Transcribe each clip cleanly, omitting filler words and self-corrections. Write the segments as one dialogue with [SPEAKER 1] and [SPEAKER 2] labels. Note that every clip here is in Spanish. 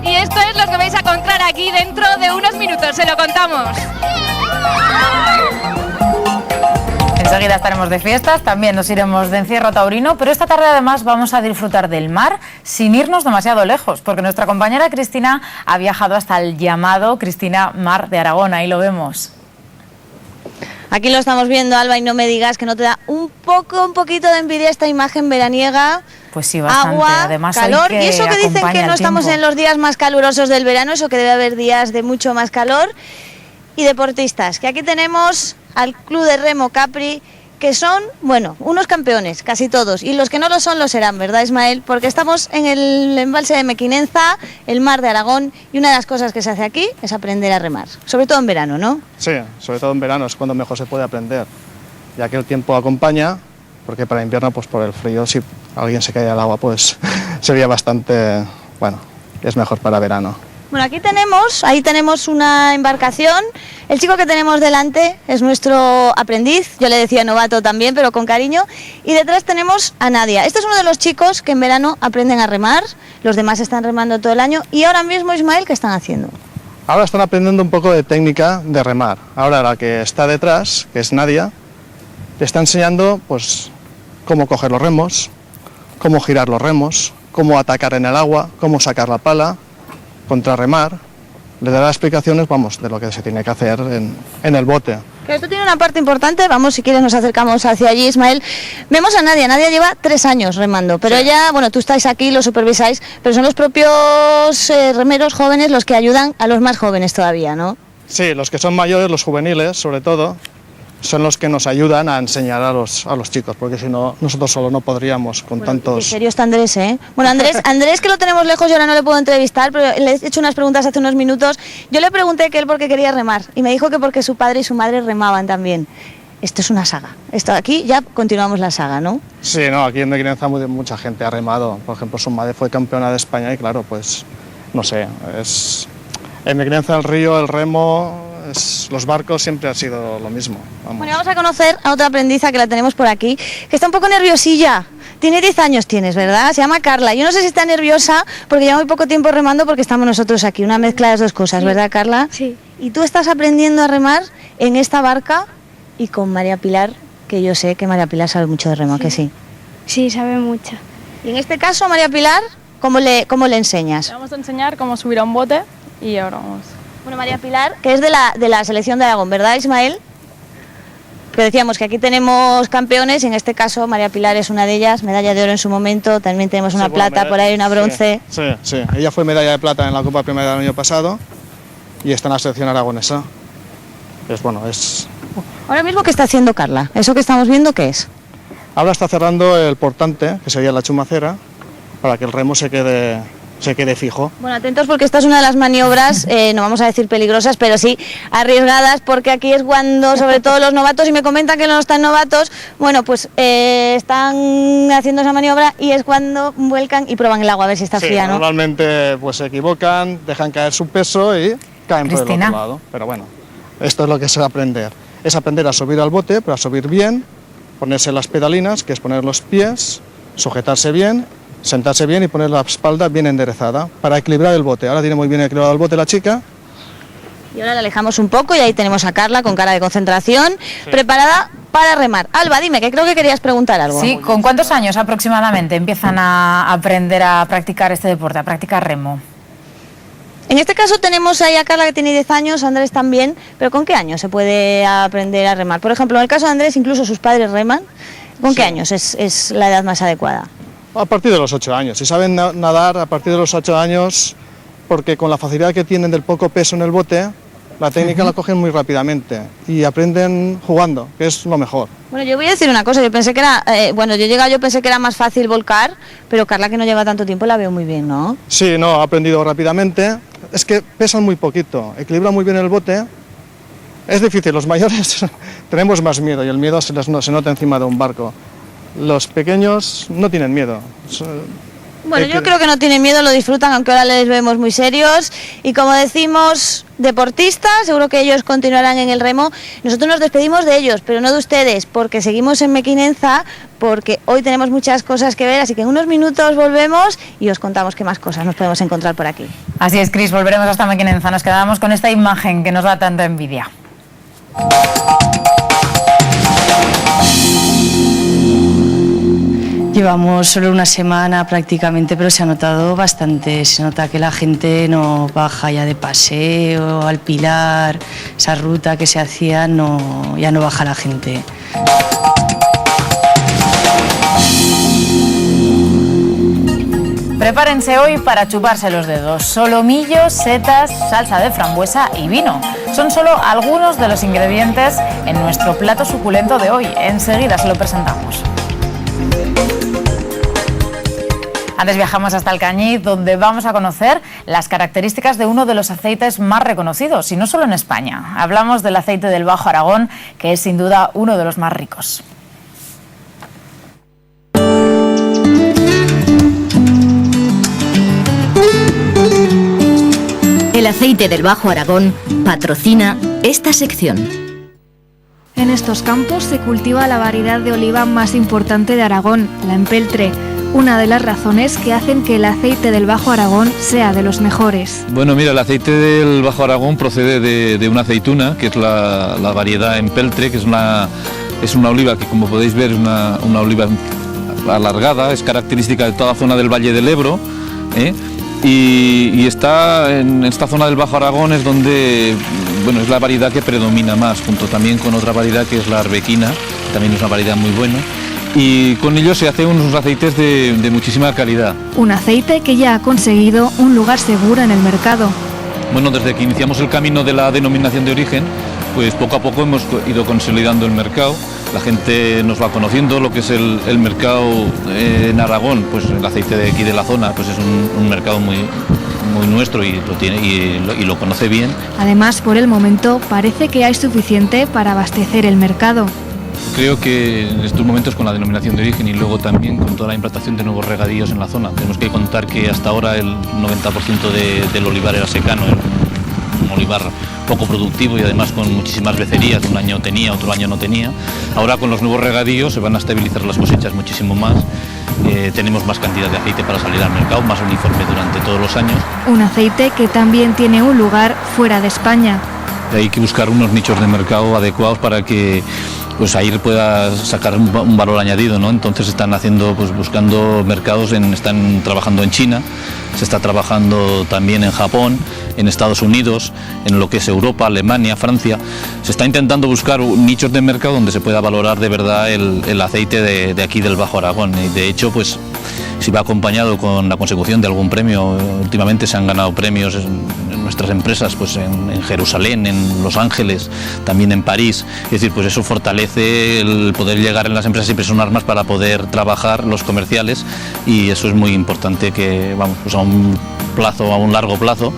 [SPEAKER 1] Y esto es lo que vais a encontrar aquí dentro de unos minutos, se lo contamos.
[SPEAKER 2] Enseguida estaremos de fiestas, también nos iremos de encierro taurino, pero esta tarde además vamos a disfrutar del mar sin irnos demasiado lejos, porque nuestra compañera Cristina ha viajado hasta el llamado Cristina Mar de Aragón, ahí lo vemos.
[SPEAKER 3] Aquí lo estamos viendo, Alba, y no me digas que no te da un poquito de envidia esta imagen veraniega.
[SPEAKER 2] Pues sí, bastante.
[SPEAKER 3] Agua,
[SPEAKER 2] Además,
[SPEAKER 3] calor,
[SPEAKER 2] y
[SPEAKER 3] eso que dicen que no estamos en los días más calurosos del verano, eso que debe haber días de mucho más calor. Y deportistas, que aquí tenemos al Club de Remo Capri, que son, bueno, unos campeones, casi todos, y los que no lo son, lo serán, ¿verdad, Ismael? Porque estamos en el embalse de Mequinenza, el mar de Aragón, y una de las cosas que se hace aquí es aprender a remar, sobre todo en verano, ¿no?
[SPEAKER 4] Sí, sobre todo en verano es cuando mejor se puede aprender, ya que el tiempo acompaña, porque para invierno, pues por el frío, si alguien se cae al agua, pues sería bastante, bueno, es mejor para verano.
[SPEAKER 3] Bueno, ahí tenemos una embarcación. El chico que tenemos delante es nuestro aprendiz, yo le decía novato también, pero con cariño. Y detrás tenemos a Nadia. Este es uno de los chicos que en verano aprenden a remar, los demás están remando todo el año. Y ahora mismo, Ismael, ¿qué están haciendo?
[SPEAKER 4] Ahora están aprendiendo un poco de técnica de remar. Ahora la que está detrás, que es Nadia, te está enseñando pues cómo coger los remos, cómo girar los remos, cómo atacar en el agua, cómo sacar la pala, contrarremar, le dará explicaciones, vamos, de lo que se tiene que hacer en el bote.
[SPEAKER 3] Que esto tiene una parte importante, vamos, si quieres nos acercamos hacia allí, Ismael. Vemos a Nadia lleva 3 años remando, pero
[SPEAKER 4] sí.
[SPEAKER 3] Ella, bueno, tú estáis aquí, lo supervisáis, pero son los propios remeros jóvenes los que ayudan a los más jóvenes todavía, ¿no?
[SPEAKER 4] Sí, los que son mayores, los juveniles, sobre todo, son los que nos ayudan a enseñar a los chicos, porque si no, nosotros solo no podríamos con tantos...
[SPEAKER 3] En serio está Andrés, ¿eh? Bueno, Andrés que lo tenemos lejos y ahora no le puedo entrevistar, pero le he hecho unas preguntas hace unos minutos. Yo le pregunté que él por qué quería remar y me dijo que porque su padre y su madre remaban también. Esto es una saga. Esto aquí ya continuamos la saga, ¿no?
[SPEAKER 4] Sí, no, aquí en Mequinenza mucha gente ha remado. Por ejemplo, su madre fue campeona de España y claro, pues, no sé, en Mequinenza el río, el remo... los barcos siempre ha sido lo mismo.
[SPEAKER 3] Bueno, vamos a conocer a otra aprendiza que la tenemos por aquí, que está un poco nerviosilla. Tiene 10 años, ¿verdad? Se llama Carla. Yo no sé si está nerviosa porque lleva muy poco tiempo remando porque estamos nosotros aquí, una mezcla de las dos cosas, sí. ¿Verdad, Carla?
[SPEAKER 5] Sí.
[SPEAKER 3] Y tú estás aprendiendo a remar en esta barca y con María Pilar, que yo sé que María Pilar sabe mucho de remo, ¿que sí?
[SPEAKER 5] Sí, sabe mucho.
[SPEAKER 3] Y en este caso, María Pilar, ¿cómo le enseñas?
[SPEAKER 6] Le vamos a enseñar cómo subir a un bote y ahora vamos...
[SPEAKER 3] Bueno, María Pilar, que es de la selección de Aragón, ¿verdad, Ismael? Que decíamos que aquí tenemos campeones y en este caso María Pilar es una de ellas, medalla de oro en su momento, también tenemos una plata por ahí, una bronce.
[SPEAKER 4] Sí, ella fue medalla de plata en la Copa Primera del año pasado y está en la selección aragonesa.
[SPEAKER 3] Ahora mismo, ¿qué está haciendo Carla? ¿Eso que estamos viendo qué es?
[SPEAKER 4] Ahora está cerrando el portante, que sería la chumacera, para que el remo se quede fijo.
[SPEAKER 3] Bueno, atentos porque esta es una de las maniobras, no vamos a decir peligrosas, pero sí arriesgadas, porque aquí es cuando, sobre todo los novatos, y me comentan que no están novatos, bueno, pues están haciendo esa maniobra y es cuando vuelcan y prueban el agua a ver si está fría, ¿no?
[SPEAKER 4] Normalmente pues se equivocan, dejan caer su peso y caen por el otro lado. Pero bueno, esto es lo que se va a aprender. Es aprender a subir al bote, pero a subir bien, ponerse las pedalinas, que es poner los pies, sujetarse bien, sentarse bien y poner la espalda bien enderezada para equilibrar el bote. Ahora tiene muy bien equilibrado el bote la chica.
[SPEAKER 3] Y ahora la alejamos un poco y ahí tenemos a Carla con cara de concentración, preparada para remar. Alba, dime, que creo que querías preguntar algo.
[SPEAKER 2] Sí, ¿con cuántos años aproximadamente empiezan a aprender a practicar este deporte, a practicar remo?
[SPEAKER 3] En este caso tenemos ahí a Carla que tiene 10 años, Andrés también, pero ¿con qué años se puede aprender a remar? Por ejemplo, en el caso de Andrés, incluso sus padres reman. ¿Con qué años es la edad más adecuada?
[SPEAKER 4] A partir de los 8 años. Si saben nadar a partir de los 8 años, porque con la facilidad que tienen del poco peso en el bote, la técnica la cogen muy rápidamente y aprenden jugando, que es lo mejor.
[SPEAKER 3] Bueno, yo voy a decir una cosa, yo pensé que era, yo pensé que era más fácil volcar, pero Carla, que no lleva tanto tiempo, la veo muy bien, ¿no?
[SPEAKER 4] Sí, no, ha aprendido rápidamente. Es que pesan muy poquito, equilibran muy bien el bote. Es difícil, los mayores tenemos más miedo y el miedo se nota encima de un barco. Los pequeños no tienen miedo.
[SPEAKER 3] Bueno, yo creo que no tienen miedo, lo disfrutan, aunque ahora les vemos muy serios. Y como decimos, deportistas, seguro que ellos continuarán en el remo. Nosotros nos despedimos de ellos, pero no de ustedes, porque seguimos en Mequinenza porque hoy tenemos muchas cosas que ver, así que en unos minutos volvemos y os contamos qué más cosas nos podemos encontrar por aquí.
[SPEAKER 2] Así es, Cris, volveremos hasta Mequinenza. Nos quedamos con esta imagen que nos da tanta envidia.
[SPEAKER 5] Llevamos solo una semana prácticamente, pero se ha notado bastante. Se nota que la gente no baja ya de paseo, al Pilar, esa ruta que se hacía, ya no baja la gente.
[SPEAKER 2] Prepárense hoy para chuparse los dedos. Solomillo, setas, salsa de frambuesa y vino. Son solo algunos de los ingredientes en nuestro plato suculento de hoy. Enseguida se lo presentamos. Antes viajamos hasta Alcañiz, donde vamos a conocer las características de uno de los aceites más reconocidos, y no solo en España. Hablamos del aceite del Bajo Aragón, que es sin duda uno de los más ricos.
[SPEAKER 7] El aceite del Bajo Aragón patrocina esta sección.
[SPEAKER 8] En estos campos se cultiva la variedad de oliva más importante de Aragón, la empeltre, una de las razones que hacen que el aceite del Bajo Aragón sea de los mejores.
[SPEAKER 9] Bueno, mira, el aceite del Bajo Aragón procede de una aceituna, que es la variedad empeltre, que es una oliva que, como podéis ver, es una oliva alargada, es característica de toda la zona del Valle del Ebro, y está en esta zona del Bajo Aragón es donde, bueno, es la variedad que predomina más, junto también con otra variedad que es la arbequina, también es una variedad muy buena. Y con ello se hacen unos aceites de muchísima calidad.
[SPEAKER 8] Un aceite que ya ha conseguido un lugar seguro en el mercado.
[SPEAKER 9] Bueno, desde que iniciamos el camino de la denominación de origen, pues poco a poco hemos ido consolidando el mercado. La gente nos va conociendo lo que es el mercado en Aragón, pues el aceite de aquí de la zona, pues es un mercado muy nuestro y lo tiene y lo conoce bien.
[SPEAKER 8] Además, por el momento parece que hay suficiente para abastecer el mercado.
[SPEAKER 9] Creo que en estos momentos, con la denominación de origen y luego también con toda la implantación de nuevos regadíos en la zona, tenemos que contar que hasta ahora el 90% del olivar era secano, un olivar poco productivo y además con muchísimas becerías, un año tenía, otro año no tenía. Ahora con los nuevos regadíos se van a estabilizar las cosechas muchísimo más, tenemos más cantidad de aceite para salir al mercado, más uniforme durante todos los años.
[SPEAKER 8] Un aceite que también tiene un lugar fuera de España.
[SPEAKER 9] Hay que buscar unos nichos de mercado adecuados para que pues ahí pueda sacar un valor añadido, ¿no? Entonces están buscando mercados, están trabajando en China, se está trabajando también en Japón, en Estados Unidos, en lo que es Europa, Alemania, Francia. Se está intentando buscar nichos de mercado donde se pueda valorar de verdad el aceite de aquí del Bajo Aragón, y de hecho pues si va acompañado con la consecución de algún premio. Últimamente se han ganado premios en nuestras empresas, pues en Jerusalén, en Los Ángeles, también en París. Es decir, pues eso fortalece el poder llegar en las empresas, siempre son armas para poder trabajar los comerciales, y eso es muy importante que, vamos, pues a un largo plazo,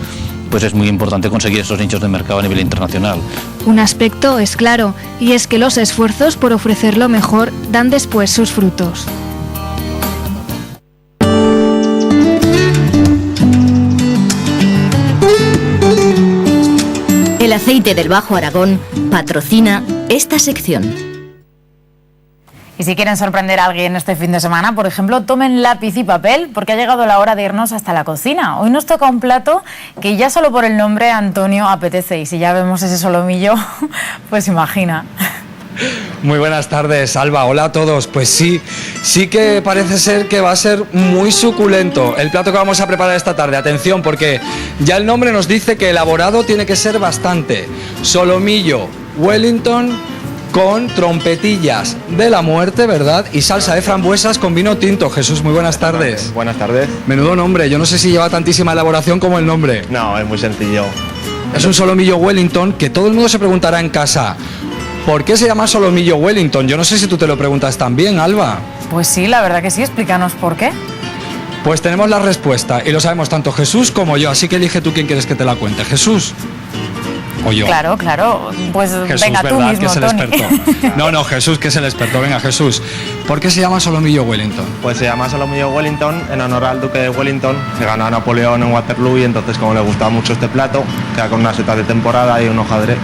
[SPEAKER 9] pues es muy importante conseguir esos nichos de mercado a nivel internacional.
[SPEAKER 8] Un aspecto es claro, y es que los esfuerzos por ofrecer lo mejor dan después sus frutos.
[SPEAKER 7] El aceite del Bajo Aragón patrocina esta sección.
[SPEAKER 2] Y si quieren sorprender a alguien este fin de semana, por ejemplo, tomen lápiz y papel, porque ha llegado la hora de irnos hasta la cocina. Hoy nos toca un plato que ya solo por el nombre, Antonio, apetece, y si ya vemos ese solomillo, pues imagina.
[SPEAKER 10] Muy buenas tardes, Alba. Hola a todos. Pues sí que parece ser que va a ser muy suculento el plato que vamos a preparar esta tarde. Atención, porque ya el nombre nos dice que elaborado tiene que ser bastante. Solomillo Wellington con trompetillas de la muerte, ¿verdad? Y salsa de frambuesas con vino tinto. Jesús, muy buenas tardes.
[SPEAKER 11] Buenas tardes.
[SPEAKER 10] Menudo nombre. Yo no sé si lleva tantísima elaboración como el nombre.
[SPEAKER 11] No, es muy sencillo.
[SPEAKER 10] Es un solomillo Wellington que todo el mundo se preguntará en casa: ¿por qué se llama solomillo Wellington? Yo no sé si tú te lo preguntas también, Alba.
[SPEAKER 2] Pues sí, la verdad que sí. Explícanos por qué.
[SPEAKER 10] Pues tenemos la respuesta y lo sabemos tanto Jesús como yo, así que elige tú quién quieres que te la cuente. ¿Jesús o yo?
[SPEAKER 2] Claro. Pues
[SPEAKER 10] Jesús,
[SPEAKER 2] venga, tú
[SPEAKER 10] ¿verdad?
[SPEAKER 2] mismo,
[SPEAKER 10] Que es el
[SPEAKER 2] Tony.
[SPEAKER 10] experto. No, Jesús, que es el experto. Venga, Jesús. ¿Por qué se llama solomillo Wellington?
[SPEAKER 11] Pues se llama solomillo Wellington en honor al duque de Wellington, que ganó a Napoleón en Waterloo, y entonces, como le gustaba mucho este plato, queda con unas setas de temporada y un hojaldre.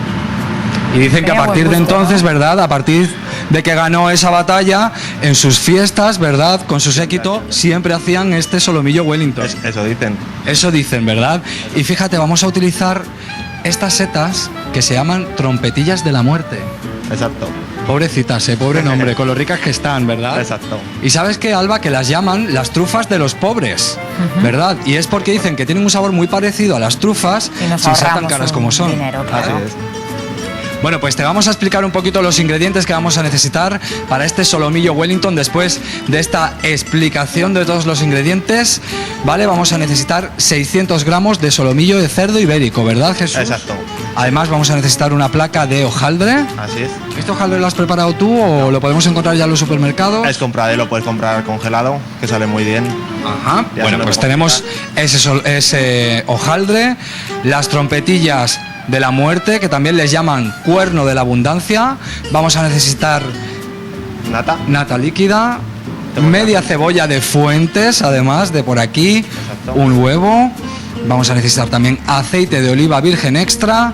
[SPEAKER 10] Y dicen que a partir de entonces, ¿verdad? A partir de que ganó esa batalla, en sus fiestas, ¿verdad? Con su séquito, siempre hacían este solomillo Wellington.
[SPEAKER 11] Eso dicen.
[SPEAKER 10] Eso dicen, ¿verdad? Y fíjate, vamos a utilizar estas setas que se llaman trompetillas de la muerte.
[SPEAKER 11] Exacto.
[SPEAKER 10] Pobrecitas, pobre nombre, con lo ricas que están, ¿verdad?
[SPEAKER 11] Exacto.
[SPEAKER 10] Y sabes que, Alba, que las llaman las trufas de los pobres, ¿verdad? Y es porque dicen que tienen un sabor muy parecido a las trufas sin ser tan caras como son.
[SPEAKER 2] Dinero, claro.
[SPEAKER 11] Así es.
[SPEAKER 10] Bueno, pues te vamos a explicar un poquito los ingredientes que vamos a necesitar para este solomillo Wellington. Después de esta explicación de todos los ingredientes, ¿vale? Vamos a necesitar 600 gramos de solomillo de cerdo ibérico, ¿verdad, Jesús?
[SPEAKER 11] Exacto.
[SPEAKER 10] Además vamos a necesitar una placa de hojaldre.
[SPEAKER 11] Así es.
[SPEAKER 10] ¿Este hojaldre lo has preparado tú o lo podemos encontrar ya en los supermercados?
[SPEAKER 11] Es comprado, lo puedes comprar congelado, que sale muy bien.
[SPEAKER 10] Ajá.
[SPEAKER 11] Ya
[SPEAKER 10] Bueno, pues tenemos ese hojaldre, las trompetillas de la muerte, que también les llaman cuerno de la abundancia. Vamos a necesitar nata líquida, media cebolla de Fuentes, además de por aquí. Exacto. Un huevo. Vamos a necesitar también aceite de oliva virgen extra,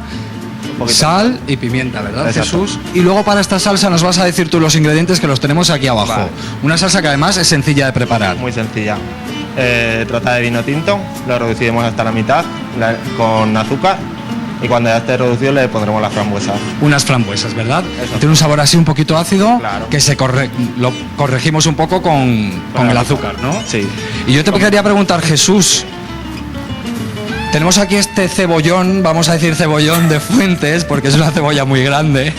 [SPEAKER 10] sal y pimienta, ¿verdad,
[SPEAKER 11] exacto,
[SPEAKER 10] Jesús? Y luego para esta salsa nos vas a decir tú los ingredientes, que los tenemos aquí abajo.
[SPEAKER 11] Vale.
[SPEAKER 10] Una salsa que además es sencilla de preparar.
[SPEAKER 11] Muy sencilla. Trota de vino tinto, lo reduciremos hasta la mitad con azúcar. Y cuando ya esté reducido le pondremos las frambuesas.
[SPEAKER 10] Unas frambuesas, ¿verdad? Tiene un sabor así un poquito ácido, claro, que lo corregimos un poco con el azúcar, ¿no?
[SPEAKER 11] Sí.
[SPEAKER 10] Y yo te quería preguntar, Jesús, tenemos aquí este cebollón, vamos a decir cebollón de Fuentes, porque es una cebolla muy grande.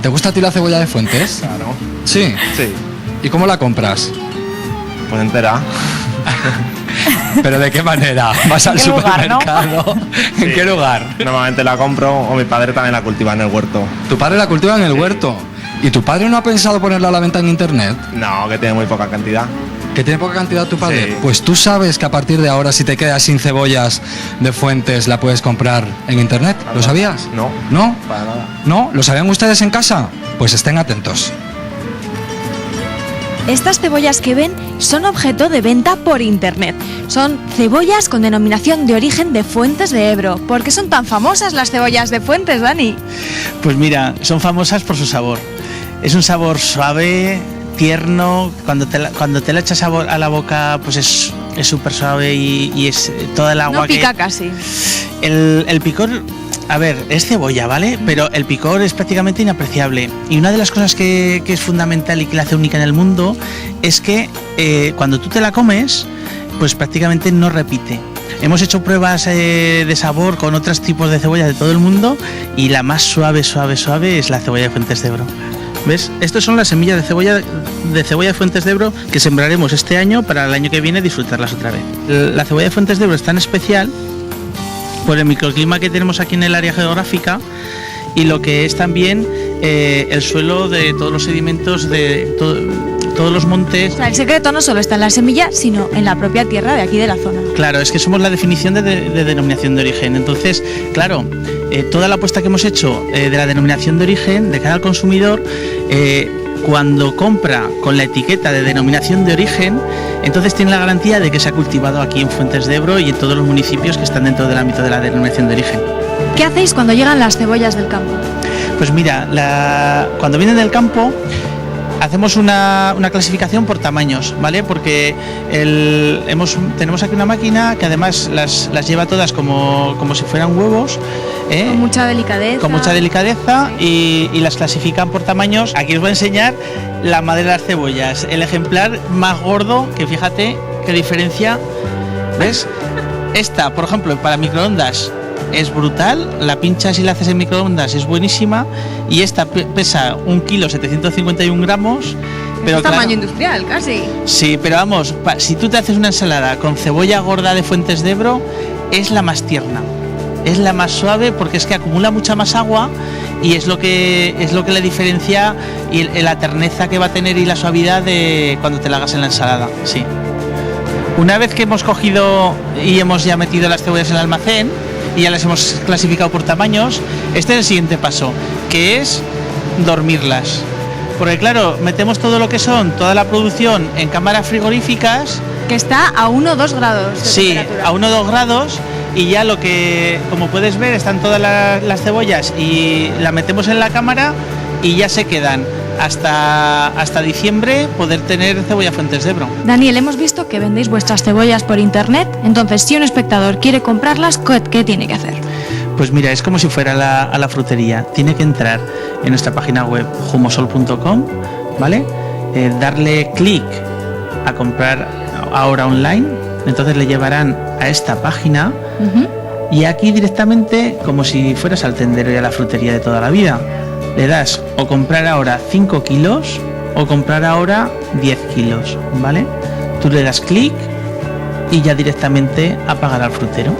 [SPEAKER 10] ¿Te gusta a ti la cebolla de Fuentes?
[SPEAKER 11] Claro.
[SPEAKER 10] ¿Sí?
[SPEAKER 11] Sí.
[SPEAKER 10] ¿Y cómo la compras?
[SPEAKER 11] Pues entera.
[SPEAKER 10] ¿Pero de qué manera? ¿Vas al supermercado?
[SPEAKER 11] Sí.
[SPEAKER 10] ¿En qué lugar?
[SPEAKER 11] Normalmente la compro, o mi padre también la cultiva en el huerto.
[SPEAKER 10] ¿Tu padre la cultiva en el huerto? ¿Y tu padre no ha pensado ponerla a la venta en internet?
[SPEAKER 11] No, que tiene muy poca cantidad.
[SPEAKER 10] ¿Que tiene poca cantidad tu padre?
[SPEAKER 11] Sí.
[SPEAKER 10] Pues tú sabes que a partir de ahora, si te quedas sin cebollas de Fuentes, la puedes comprar en internet. ¿Lo sabías?
[SPEAKER 11] No.
[SPEAKER 10] ¿No?
[SPEAKER 11] Para nada.
[SPEAKER 10] ¿No? ¿Lo sabían ustedes en casa? Pues estén atentos.
[SPEAKER 8] Estas cebollas que ven son objeto de venta por internet. Son cebollas con denominación de origen de Fuentes de Ebro. ¿Por qué son tan famosas las cebollas de Fuentes, Dani?
[SPEAKER 12] Pues mira, son famosas por su sabor. Es un sabor suave, tierno. Cuando te la echas a la boca, pues es súper suave y es toda el agua.
[SPEAKER 8] No pica casi.
[SPEAKER 12] El picor, a ver, es cebolla, ¿vale? Pero el picor es prácticamente inapreciable. Y una de las cosas que es fundamental y que la hace única en el mundo es que cuando tú te la comes, pues prácticamente no repite. Hemos hecho pruebas de sabor con otros tipos de cebolla de todo el mundo y la más suave es la cebolla de Fuentes de Ebro. ¿Ves? Estas son las semillas de cebolla de Fuentes de Ebro que sembraremos este año para el año que viene disfrutarlas otra vez. La cebolla de Fuentes de Ebro es tan especial por el microclima que tenemos aquí en el área geográfica y lo que es también el suelo de todos los sedimentos de todos los montes.
[SPEAKER 8] O sea, el secreto no solo está en la semilla, sino en la propia tierra de aquí de la zona.
[SPEAKER 12] Claro, es que somos la definición de denominación de origen. Entonces, claro, toda la apuesta que hemos hecho de la denominación de origen de cara al consumidor, cuando compra con la etiqueta de denominación de origen, entonces tiene la garantía de que se ha cultivado aquí en Fuentes de Ebro y en todos los municipios que están dentro del ámbito de la denominación de origen.
[SPEAKER 8] ¿Qué hacéis cuando llegan las cebollas del campo?
[SPEAKER 12] Pues mira, cuando vienen del campo hacemos una clasificación por tamaños, ¿vale? Porque tenemos aquí una máquina que además las lleva todas como si fueran huevos.
[SPEAKER 8] Con mucha delicadeza.
[SPEAKER 12] Con mucha delicadeza y las clasifican por tamaños. Aquí os voy a enseñar la madre de las cebollas. El ejemplar más gordo, que fíjate qué diferencia. ¿Ves? Esta, por ejemplo, para microondas es brutal. La pinchas y la haces en microondas, es buenísima. Y esta pesa 1,751 kg. Pero
[SPEAKER 8] es tamaño industrial, casi.
[SPEAKER 12] Sí, pero vamos, si tú te haces una ensalada con cebolla gorda de Fuentes de Ebro, es la más tierna. Es la más suave porque es que acumula mucha más agua y es lo que le diferencia y la terneza que va a tener y la suavidad de cuando te la hagas en la ensalada. Sí. Una vez que hemos cogido y hemos ya metido las cebollas en el almacén y ya las hemos clasificado por tamaños, este es el siguiente paso, que es dormirlas. Porque claro, metemos todo lo que son, toda la producción en cámaras frigoríficas.
[SPEAKER 8] Que está a 1 o 2 grados de temperatura.
[SPEAKER 12] A 1 o 2 grados. Y ya como puedes ver, están todas las cebollas y la metemos en la cámara y ya se quedan hasta diciembre poder tener cebolla Fuentes de Ebro.
[SPEAKER 8] Daniel, hemos visto que vendéis vuestras cebollas por internet, entonces si un espectador quiere comprarlas, ¿qué tiene que hacer?
[SPEAKER 12] Pues mira, es como si fuera a la frutería. Tiene que entrar en nuestra página web humosol.com, ¿vale? Darle clic a comprar ahora online, entonces le llevarán a esta página y aquí directamente, como si fueras al tendero y a la frutería de toda la vida, le das o comprar ahora 5 kilos o comprar ahora 10 kilos, ¿vale? Tú le das clic y ya directamente a pagar al frutero.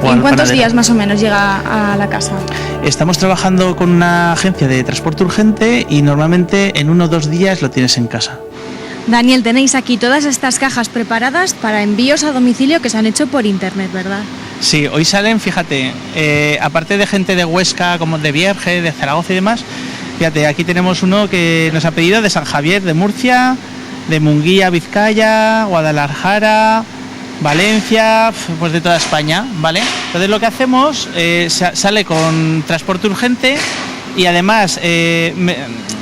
[SPEAKER 8] ¿En cuántos días más o menos llega a la casa?
[SPEAKER 12] Estamos trabajando con una agencia de transporte urgente y normalmente en 1 o 2 días lo tienes en casa.
[SPEAKER 8] Daniel, tenéis aquí todas estas cajas preparadas para envíos a domicilio que se han hecho por internet, ¿verdad?
[SPEAKER 12] Sí, hoy salen, fíjate, aparte de gente de Huesca, como de Vierge, de Zaragoza y demás, fíjate, aquí tenemos uno que nos ha pedido de San Javier, de Murcia, de Munguía, Vizcaya, Guadalajara, Valencia, pues de toda España, ¿vale? Entonces lo que hacemos, sale con transporte urgente y además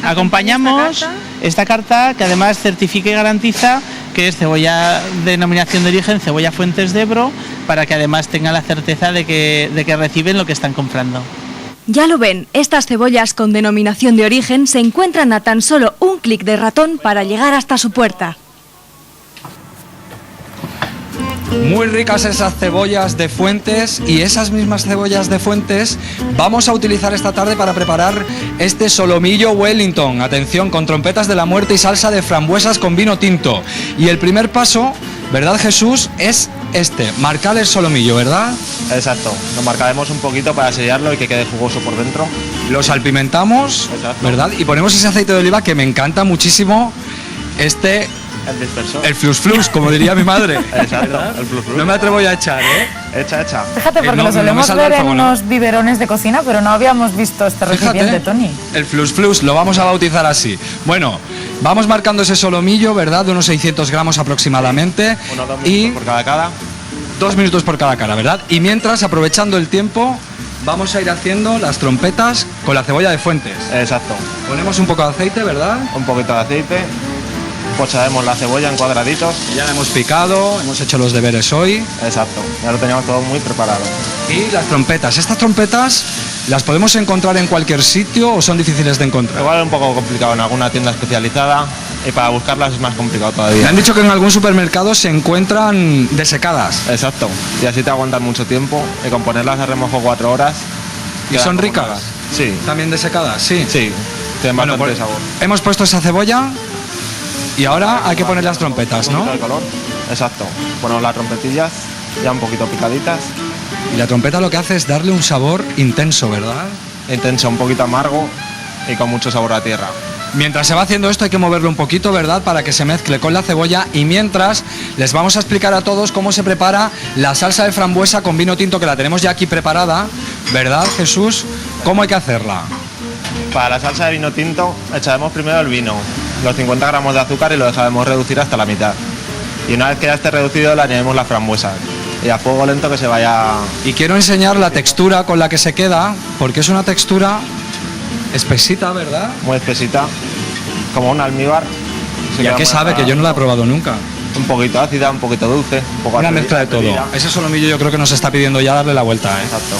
[SPEAKER 12] acompañamos esta carta que además certifica y garantiza que es cebolla de denominación de origen, cebolla Fuentes de Ebro, para que además tengan la certeza de que reciben lo que están comprando.
[SPEAKER 8] Ya lo ven, estas cebollas con denominación de origen se encuentran a tan solo un clic de ratón para llegar hasta su puerta.
[SPEAKER 10] Muy ricas esas cebollas de Fuentes, y esas mismas cebollas de Fuentes vamos a utilizar esta tarde para preparar este solomillo Wellington. Atención, con trompetas de la muerte y salsa de frambuesas con vino tinto. Y el primer paso, ¿verdad, Jesús? Es marcar el solomillo, ¿verdad?
[SPEAKER 11] Exacto, lo marcaremos un poquito para sellarlo y que quede jugoso por dentro.
[SPEAKER 10] Lo salpimentamos,
[SPEAKER 11] exacto,
[SPEAKER 10] ¿verdad? Y ponemos ese aceite de oliva que me encanta muchísimo.
[SPEAKER 11] El dispersor.
[SPEAKER 10] El flus flus, como diría mi madre.
[SPEAKER 11] Exacto, el flus flus.
[SPEAKER 10] No me atrevo ya a echar, ¿eh?
[SPEAKER 11] Echa.
[SPEAKER 2] Fíjate, porque lo solemos ver en unos biberones de cocina, pero no habíamos visto este recipiente, Tony.
[SPEAKER 10] El flus flus, lo vamos a bautizar así. Bueno, vamos marcando ese solomillo, ¿verdad? De unos 600 gramos aproximadamente.
[SPEAKER 11] 1 o 2 minutos por cada cara.
[SPEAKER 10] 2 minutos por cada cara, ¿verdad? Y mientras, aprovechando el tiempo, vamos a ir haciendo las trompetas con la cebolla de Fuentes.
[SPEAKER 11] Exacto.
[SPEAKER 10] Ponemos un poco de aceite, ¿verdad?
[SPEAKER 11] Un poquito de aceite. Pocharemos la cebolla en cuadraditos.
[SPEAKER 10] Ya la hemos picado, hemos hecho los deberes hoy.
[SPEAKER 11] Exacto, ya lo teníamos todo muy preparado.
[SPEAKER 10] Y las trompetas. Estas trompetas, ¿las podemos encontrar en cualquier sitio o son difíciles de encontrar?
[SPEAKER 11] Igual es un poco complicado en alguna tienda especializada y para buscarlas es más complicado todavía.
[SPEAKER 10] Me han dicho que en algún supermercado se encuentran desecadas.
[SPEAKER 11] Exacto, y así te aguantan mucho tiempo y con ponerlas a remojo 4 horas.
[SPEAKER 10] ¿Y son ricas?
[SPEAKER 11] Nuevas. Sí.
[SPEAKER 10] ¿También desecadas? Sí.
[SPEAKER 11] Sí, tienen bastante sabor.
[SPEAKER 10] Hemos puesto esa cebolla. Y ahora hay que poner las trompetas, ¿no?
[SPEAKER 11] De color. Exacto. Ponemos las trompetillas ya un poquito picaditas.
[SPEAKER 10] Y la trompeta lo que hace es darle un sabor intenso, ¿verdad?
[SPEAKER 11] Intenso, un poquito amargo y con mucho sabor a tierra.
[SPEAKER 10] Mientras se va haciendo esto hay que moverlo un poquito, ¿verdad? Para que se mezcle con la cebolla. Y mientras les vamos a explicar a todos cómo se prepara la salsa de frambuesa con vino tinto, que la tenemos ya aquí preparada, ¿verdad, Jesús? ¿Cómo hay que hacerla?
[SPEAKER 11] Para la salsa de vino tinto echaremos primero el vino, los 50 gramos de azúcar, y lo dejaremos reducir hasta la mitad. Y una vez que ya esté reducido le añadimos las frambuesas y a fuego lento que se vaya.
[SPEAKER 10] Y quiero enseñar la textura con la que se queda, porque es una textura espesita, ¿verdad?
[SPEAKER 11] Muy espesita, como un almíbar.
[SPEAKER 10] ¿Y a qué sabe? Que yo no la he probado nunca.
[SPEAKER 11] Un poquito ácida, un poquito dulce, un poco
[SPEAKER 10] una mezcla de todo. Ese solomillo yo creo que nos está pidiendo ya darle la vuelta, ¿eh?
[SPEAKER 11] Exacto.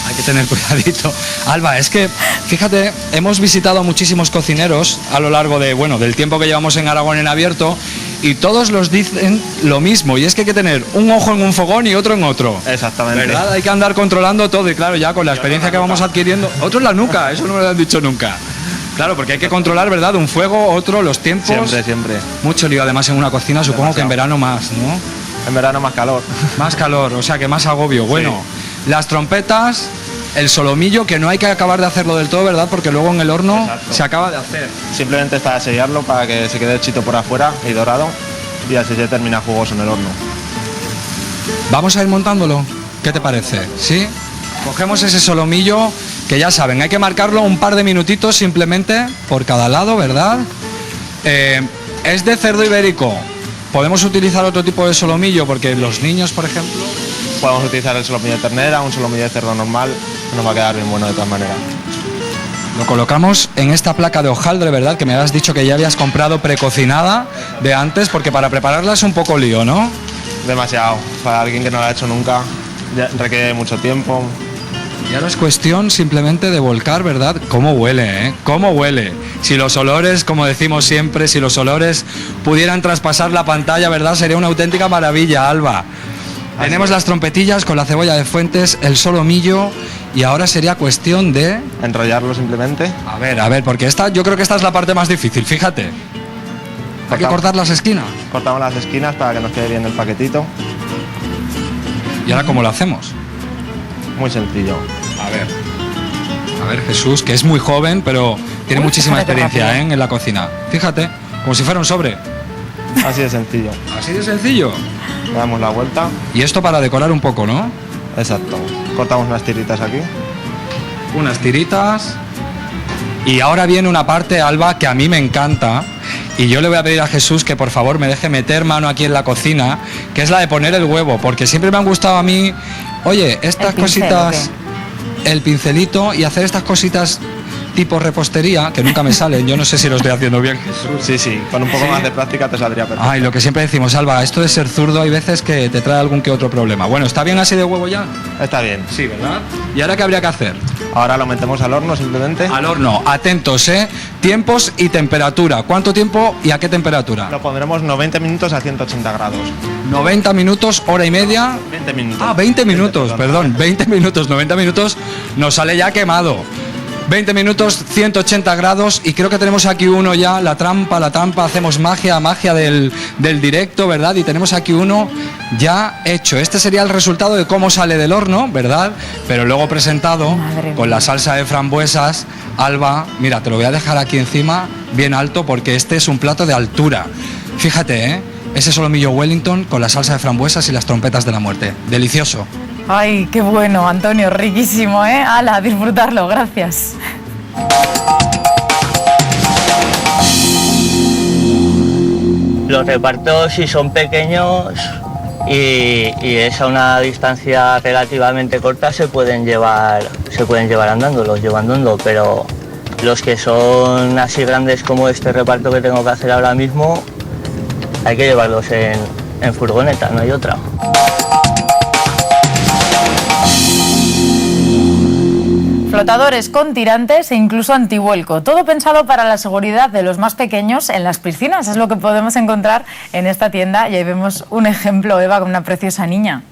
[SPEAKER 10] Hay que tener cuidadito. Alba, es que, fíjate, hemos visitado a muchísimos cocineros a lo largo del tiempo que llevamos en Aragón en abierto, y todos los dicen lo mismo, y es que hay que tener un ojo en un fogón y otro en otro.
[SPEAKER 11] Exactamente.
[SPEAKER 10] ¿Verdad? Hay que andar controlando todo, y claro, ya con la experiencia que vamos adquiriendo. Otro en la nuca, eso no me lo han dicho nunca. Claro, porque hay que controlar, ¿verdad? Un fuego, otro, los tiempos.
[SPEAKER 11] Siempre.
[SPEAKER 10] Mucho lío además en una cocina, supongo. Demasiado. Que en verano más, ¿no?
[SPEAKER 11] En verano más calor.
[SPEAKER 10] Más calor, o sea que más agobio. Bueno, sí. Las trompetas, el solomillo, que no hay que acabar de hacerlo del todo, ¿verdad? Porque luego en el horno Exacto. Se acaba de hacer.
[SPEAKER 11] Simplemente es para sellarlo, para que se quede chito por afuera y dorado, y así se termina jugoso en el horno.
[SPEAKER 10] Vamos a ir montándolo, ¿qué te parece? ¿Sí? Cogemos ese solomillo, que ya saben, hay que marcarlo un par de minutitos simplemente por cada lado, ¿verdad? Es de cerdo ibérico. Podemos utilizar otro tipo de solomillo, porque los niños, por ejemplo...
[SPEAKER 11] Podemos utilizar el solomillo de ternera, un solomillo de cerdo normal, que nos va a quedar bien bueno de todas maneras.
[SPEAKER 10] Lo colocamos en esta placa de hojaldre, ¿verdad? Que me habías dicho que ya habías comprado precocinada de antes, porque para prepararla es un poco lío, ¿no?
[SPEAKER 11] Demasiado. Para alguien que no lo ha hecho nunca, requiere mucho tiempo.
[SPEAKER 10] Y ahora es cuestión simplemente de volcar, ¿verdad? ¿Cómo huele, eh? ¿Cómo huele? Si los olores, como decimos siempre, si los olores pudieran traspasar la pantalla, ¿verdad? Sería una auténtica maravilla, Alba. Tenemos las trompetillas con la cebolla de Fuentes, el solomillo, y ahora sería cuestión de...
[SPEAKER 11] enrollarlo simplemente.
[SPEAKER 10] A ver, porque yo creo que esta es la parte más difícil, fíjate. Hay que cortar las esquinas.
[SPEAKER 11] Cortamos las esquinas para que nos quede bien el paquetito.
[SPEAKER 10] ¿Y ahora cómo lo hacemos?
[SPEAKER 11] Muy sencillo.
[SPEAKER 10] A ver, Jesús, que es muy joven, pero tiene muchísima experiencia en la cocina. Fíjate, como si fuera un sobre.
[SPEAKER 11] Así de sencillo.
[SPEAKER 10] Así de sencillo.
[SPEAKER 11] Le damos la vuelta.
[SPEAKER 10] Y esto para decorar un poco, ¿no?
[SPEAKER 11] Exacto. Cortamos unas tiritas aquí.
[SPEAKER 10] Unas tiritas. Y ahora viene una parte, Alba, que a mí me encanta. Y yo le voy a pedir a Jesús que por favor me deje meter mano aquí en la cocina, que es la de poner el huevo, porque siempre me han gustado a mí, oye, estas cositas, el pincelito y hacer estas cositas tipo repostería, que nunca me salen, yo no sé si lo estoy haciendo bien, Jesús.
[SPEAKER 11] Sí, con un poco más de práctica te saldría perfecto.
[SPEAKER 10] Ay, lo que siempre decimos, Alba, esto de ser zurdo hay veces que te trae algún que otro problema. Bueno, ¿está bien así de huevo ya?
[SPEAKER 11] Está bien.
[SPEAKER 10] Sí, ¿verdad? ¿Y ahora qué habría que hacer?
[SPEAKER 11] Ahora lo metemos al horno simplemente.
[SPEAKER 10] Al horno, atentos, tiempos y temperatura. ¿Cuánto tiempo y a qué temperatura?
[SPEAKER 11] Lo pondremos 90 minutos a 180 grados.
[SPEAKER 10] 90 minutos, hora y media.
[SPEAKER 11] 20 minutos.
[SPEAKER 10] Ah, 20 minutos, perdón, 20 minutos, 90 minutos nos sale ya quemado. 20 minutos, 180 grados y creo que tenemos aquí uno ya, la trampa, hacemos magia del directo, ¿verdad? Y tenemos aquí uno ya hecho. Este sería el resultado de cómo sale del horno, ¿verdad? Pero luego presentado con la salsa de frambuesas. Alba, mira, te lo voy a dejar aquí encima, bien alto, porque este es un plato de altura. Fíjate, ese solomillo Wellington con la salsa de frambuesas y las trompetas de la muerte. Delicioso.
[SPEAKER 2] Ay, qué bueno, Antonio, riquísimo, ¿eh? ¡Hala, a disfrutarlo! Gracias.
[SPEAKER 13] Los repartos, si son pequeños y es a una distancia relativamente corta, se pueden llevar andando, los llevo andando, pero los que son así grandes como este reparto que tengo que hacer ahora mismo, hay que llevarlos en furgoneta, no hay otra.
[SPEAKER 2] Flotadores con tirantes e incluso antivuelco. Todo pensado para la seguridad de los más pequeños en las piscinas. Es lo que podemos encontrar en esta tienda y ahí vemos un ejemplo, Eva, con una preciosa niña.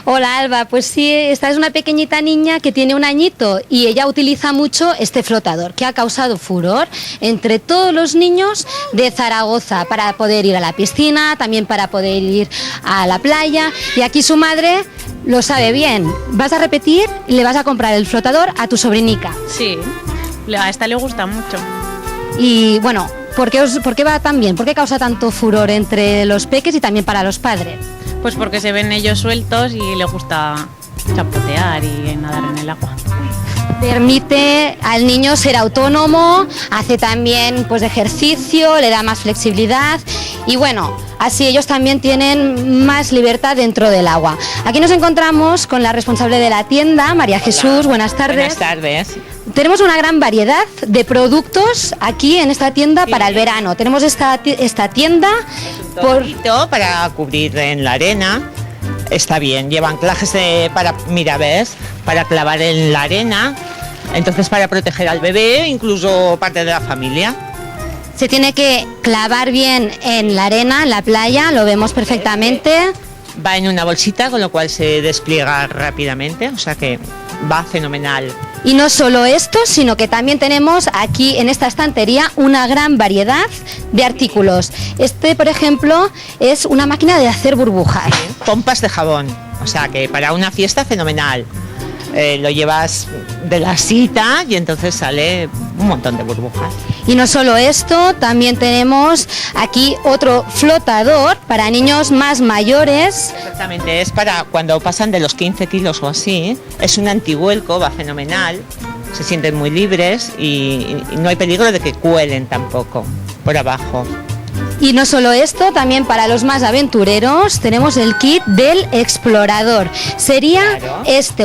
[SPEAKER 14] Hola Alba, pues sí, esta es una pequeñita niña que tiene un añito y ella utiliza mucho este flotador que ha causado furor entre todos los niños de Zaragoza para poder ir a la piscina, también para poder ir a la playa y aquí su madre lo sabe bien. Vas a repetir y le vas a comprar el flotador a tu sobrinica.
[SPEAKER 15] Sí, a esta le gusta mucho.
[SPEAKER 14] Y bueno, ¿por qué va tan bien? ¿Por qué causa tanto furor entre los peques y también para los padres?
[SPEAKER 15] Pues porque se ven ellos sueltos y les gusta chapotear y nadar en el agua.
[SPEAKER 14] Permite al niño ser autónomo, hace también pues ejercicio, le da más flexibilidad y bueno, así ellos también tienen más libertad dentro del agua. Aquí nos encontramos con la responsable de la tienda, María Jesús. Hola. Buenas tardes.
[SPEAKER 16] Buenas tardes.
[SPEAKER 14] Tenemos una gran variedad de productos aquí en esta tienda para el verano. Tenemos esta tienda
[SPEAKER 16] para cubrir en la arena. Está bien, llevan anclajes para clavar en la arena, entonces para proteger al bebé, incluso parte de la familia.
[SPEAKER 14] Se tiene que clavar bien en la arena, en la playa, lo vemos perfectamente.
[SPEAKER 16] Va en una bolsita, con lo cual se despliega rápidamente, o sea que va fenomenal.
[SPEAKER 14] Y no solo esto, sino que también tenemos aquí en esta estantería una gran variedad de artículos. Este, por ejemplo, es una máquina de hacer burbujas.
[SPEAKER 16] Sí, pompas de jabón, o sea que para una fiesta fenomenal. Lo llevas de la cita y entonces sale un montón de burbujas.
[SPEAKER 14] Y no solo esto, también tenemos aquí otro flotador para niños más mayores.
[SPEAKER 16] Exactamente, es para cuando pasan de los 15 kilos o así. Es un antivuelco, va fenomenal, se sienten muy libres y no hay peligro de que cuelen tampoco por abajo.
[SPEAKER 14] Y no solo esto, también para los más aventureros tenemos el kit del explorador. Sería